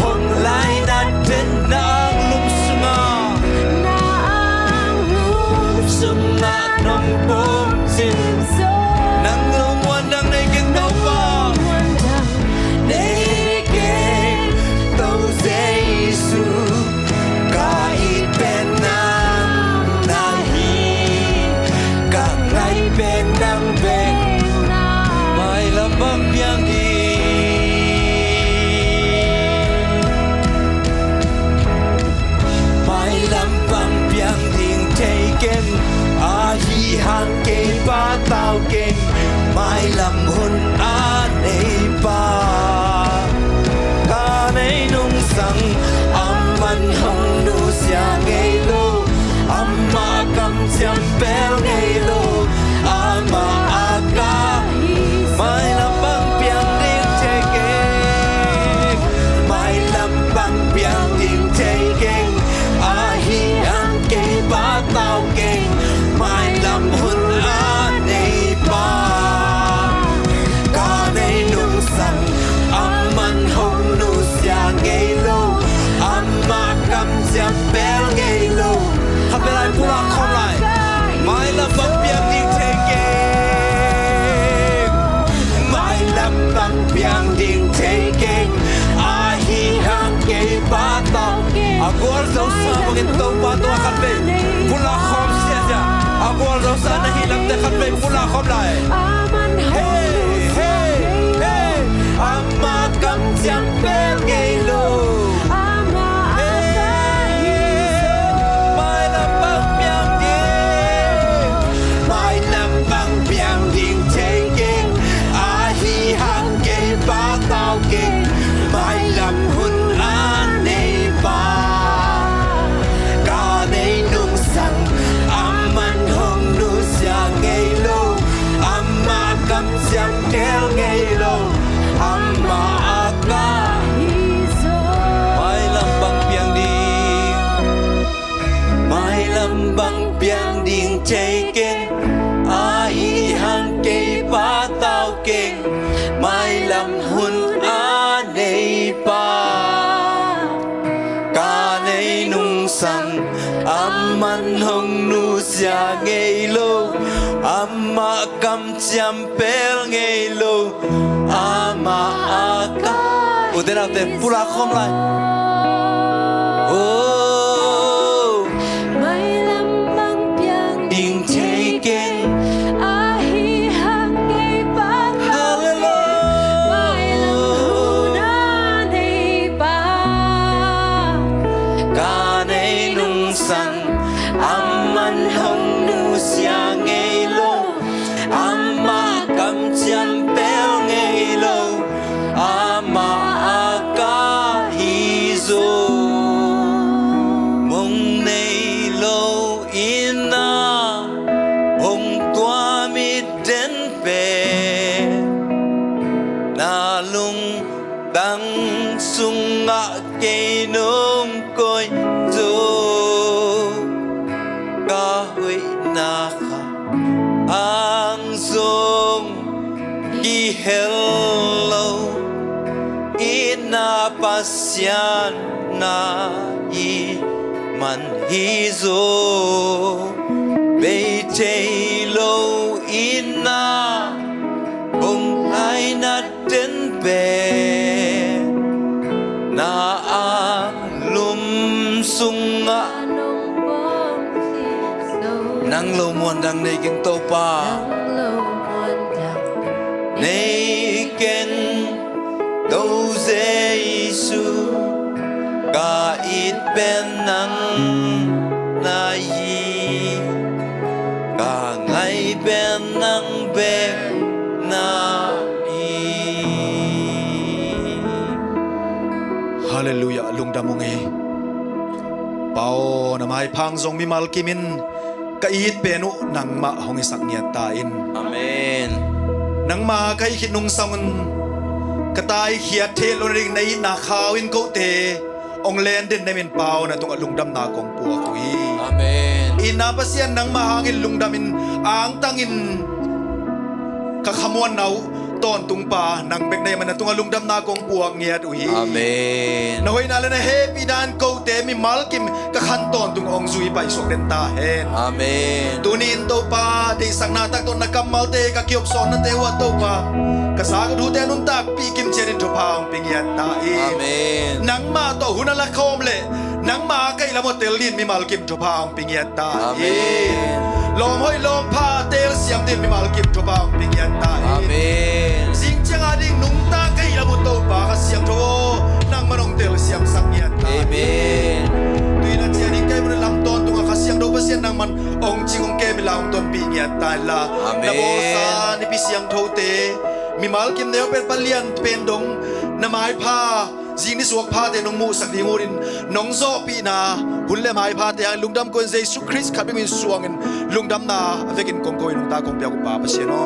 hong lai na ten nang lumsunga sunga nong bom sin nang lungwan nang naikin tau pa naikin tau Jesu kahit penang nahi kahit penang beng may lambang biyang di may lambang biyang ding taken ahi hang kay pataw king may lamhun anay pa kanay nung sang aman hong nu siya ngaylo ama kam siyang pel ngaylo ama aga may lambang biyang ding taken may lambang biyang ding taken ahi ang kay pataw king may lamhun anay pa kanay nung sang aman hong nu siya ngaylo ama kam siyang pel ngaylo habelay pula komlay may lambang biyang ding taken may lambang biyang ding taken ahi hang kay pataw agor daw sa mga tao pato akat pula kom siya siya agor daw sa nahilang dekat pula kom lay hey hey hey ama kam siyang pel ngaylo may lambang biyang ding may lambang biyang ding taken ahi hang kay pataw king may lamhun anay pa kanay nung sang aman hong nu siya ngaylo ama kam siyang kel ngaylo ama aga may lambang biyang ding may lambang biyang ding taken ahi hang kay pataw king may lamhun anay pa kanay nung sang aman hong nu siya ngaylo ama kam siyang pel ngaylo ama aga udah natin pula kom lai oh May lambang biyang ding taken ahi hang kay pataw may lamhunan ay pa kanay nung sang aman hong nu siya ngaylo ama kam siyang pel ngaylo ama aga hi sung ngã cây nông coi dô ca huệ na kha ang sung gi hello ina pasyan na i man hi zo be chei lo ina bông ai na đến về na a lum sung ngã nang lâu muôn đằng này kinh tô pa này kinh tô Giêsu cả ít bên nắng na yi cả ngày bên nắng bên na yi Hallelujah lungdamungi pao namai phang zong mi mal kimin ka it penu nang ma hongi saknya ta in amen nang ma kai khinung sangun katai khiat the lo ring nei na khawin ko te ong len den nemin pao na tung lungdam na kong pu ko hi amen ina pasian nang ma hangin lungdamin ang tangin ka khamuan nau ton tung pa nang bek nei man tung lungdam na kong puak ngiat uhi amen na hoi na le na happy dan ko te mi malkim ka khan ton tung ong zui pai sok den ta hen amen tunin to pa te sang na tak ton na kamal te ka kiop son na te wa to pa ka sa ka du te nun tak pi kim cherin to pa ong pingiat ta e amen nang ma to hunala khom le nang ma kai la mo tel lin mi malkim to pa ong pingiat ta e lom hoi lom pa tel siam din mi malkim to pa ong pingiat ta e amen sing chang ading nung ta kai la mo to pa ka siam to nang manong tel siam sang niat ta amen tuina chianing kai mo lam ton tung ka siang do pa sian nang man ong chingong ke mi laung ton pi niat ta la na bo sa ni pi siang tho te mi malkim neo pen palian pen dong na mai pa jing ni suak pha te nong mu sak ding urin nong zo pi na hun le mai pha te ang lungdam kon Jesus Christ khabing in suangin lungdam na avekin kong koi nong ta kong pya ko pa pa siano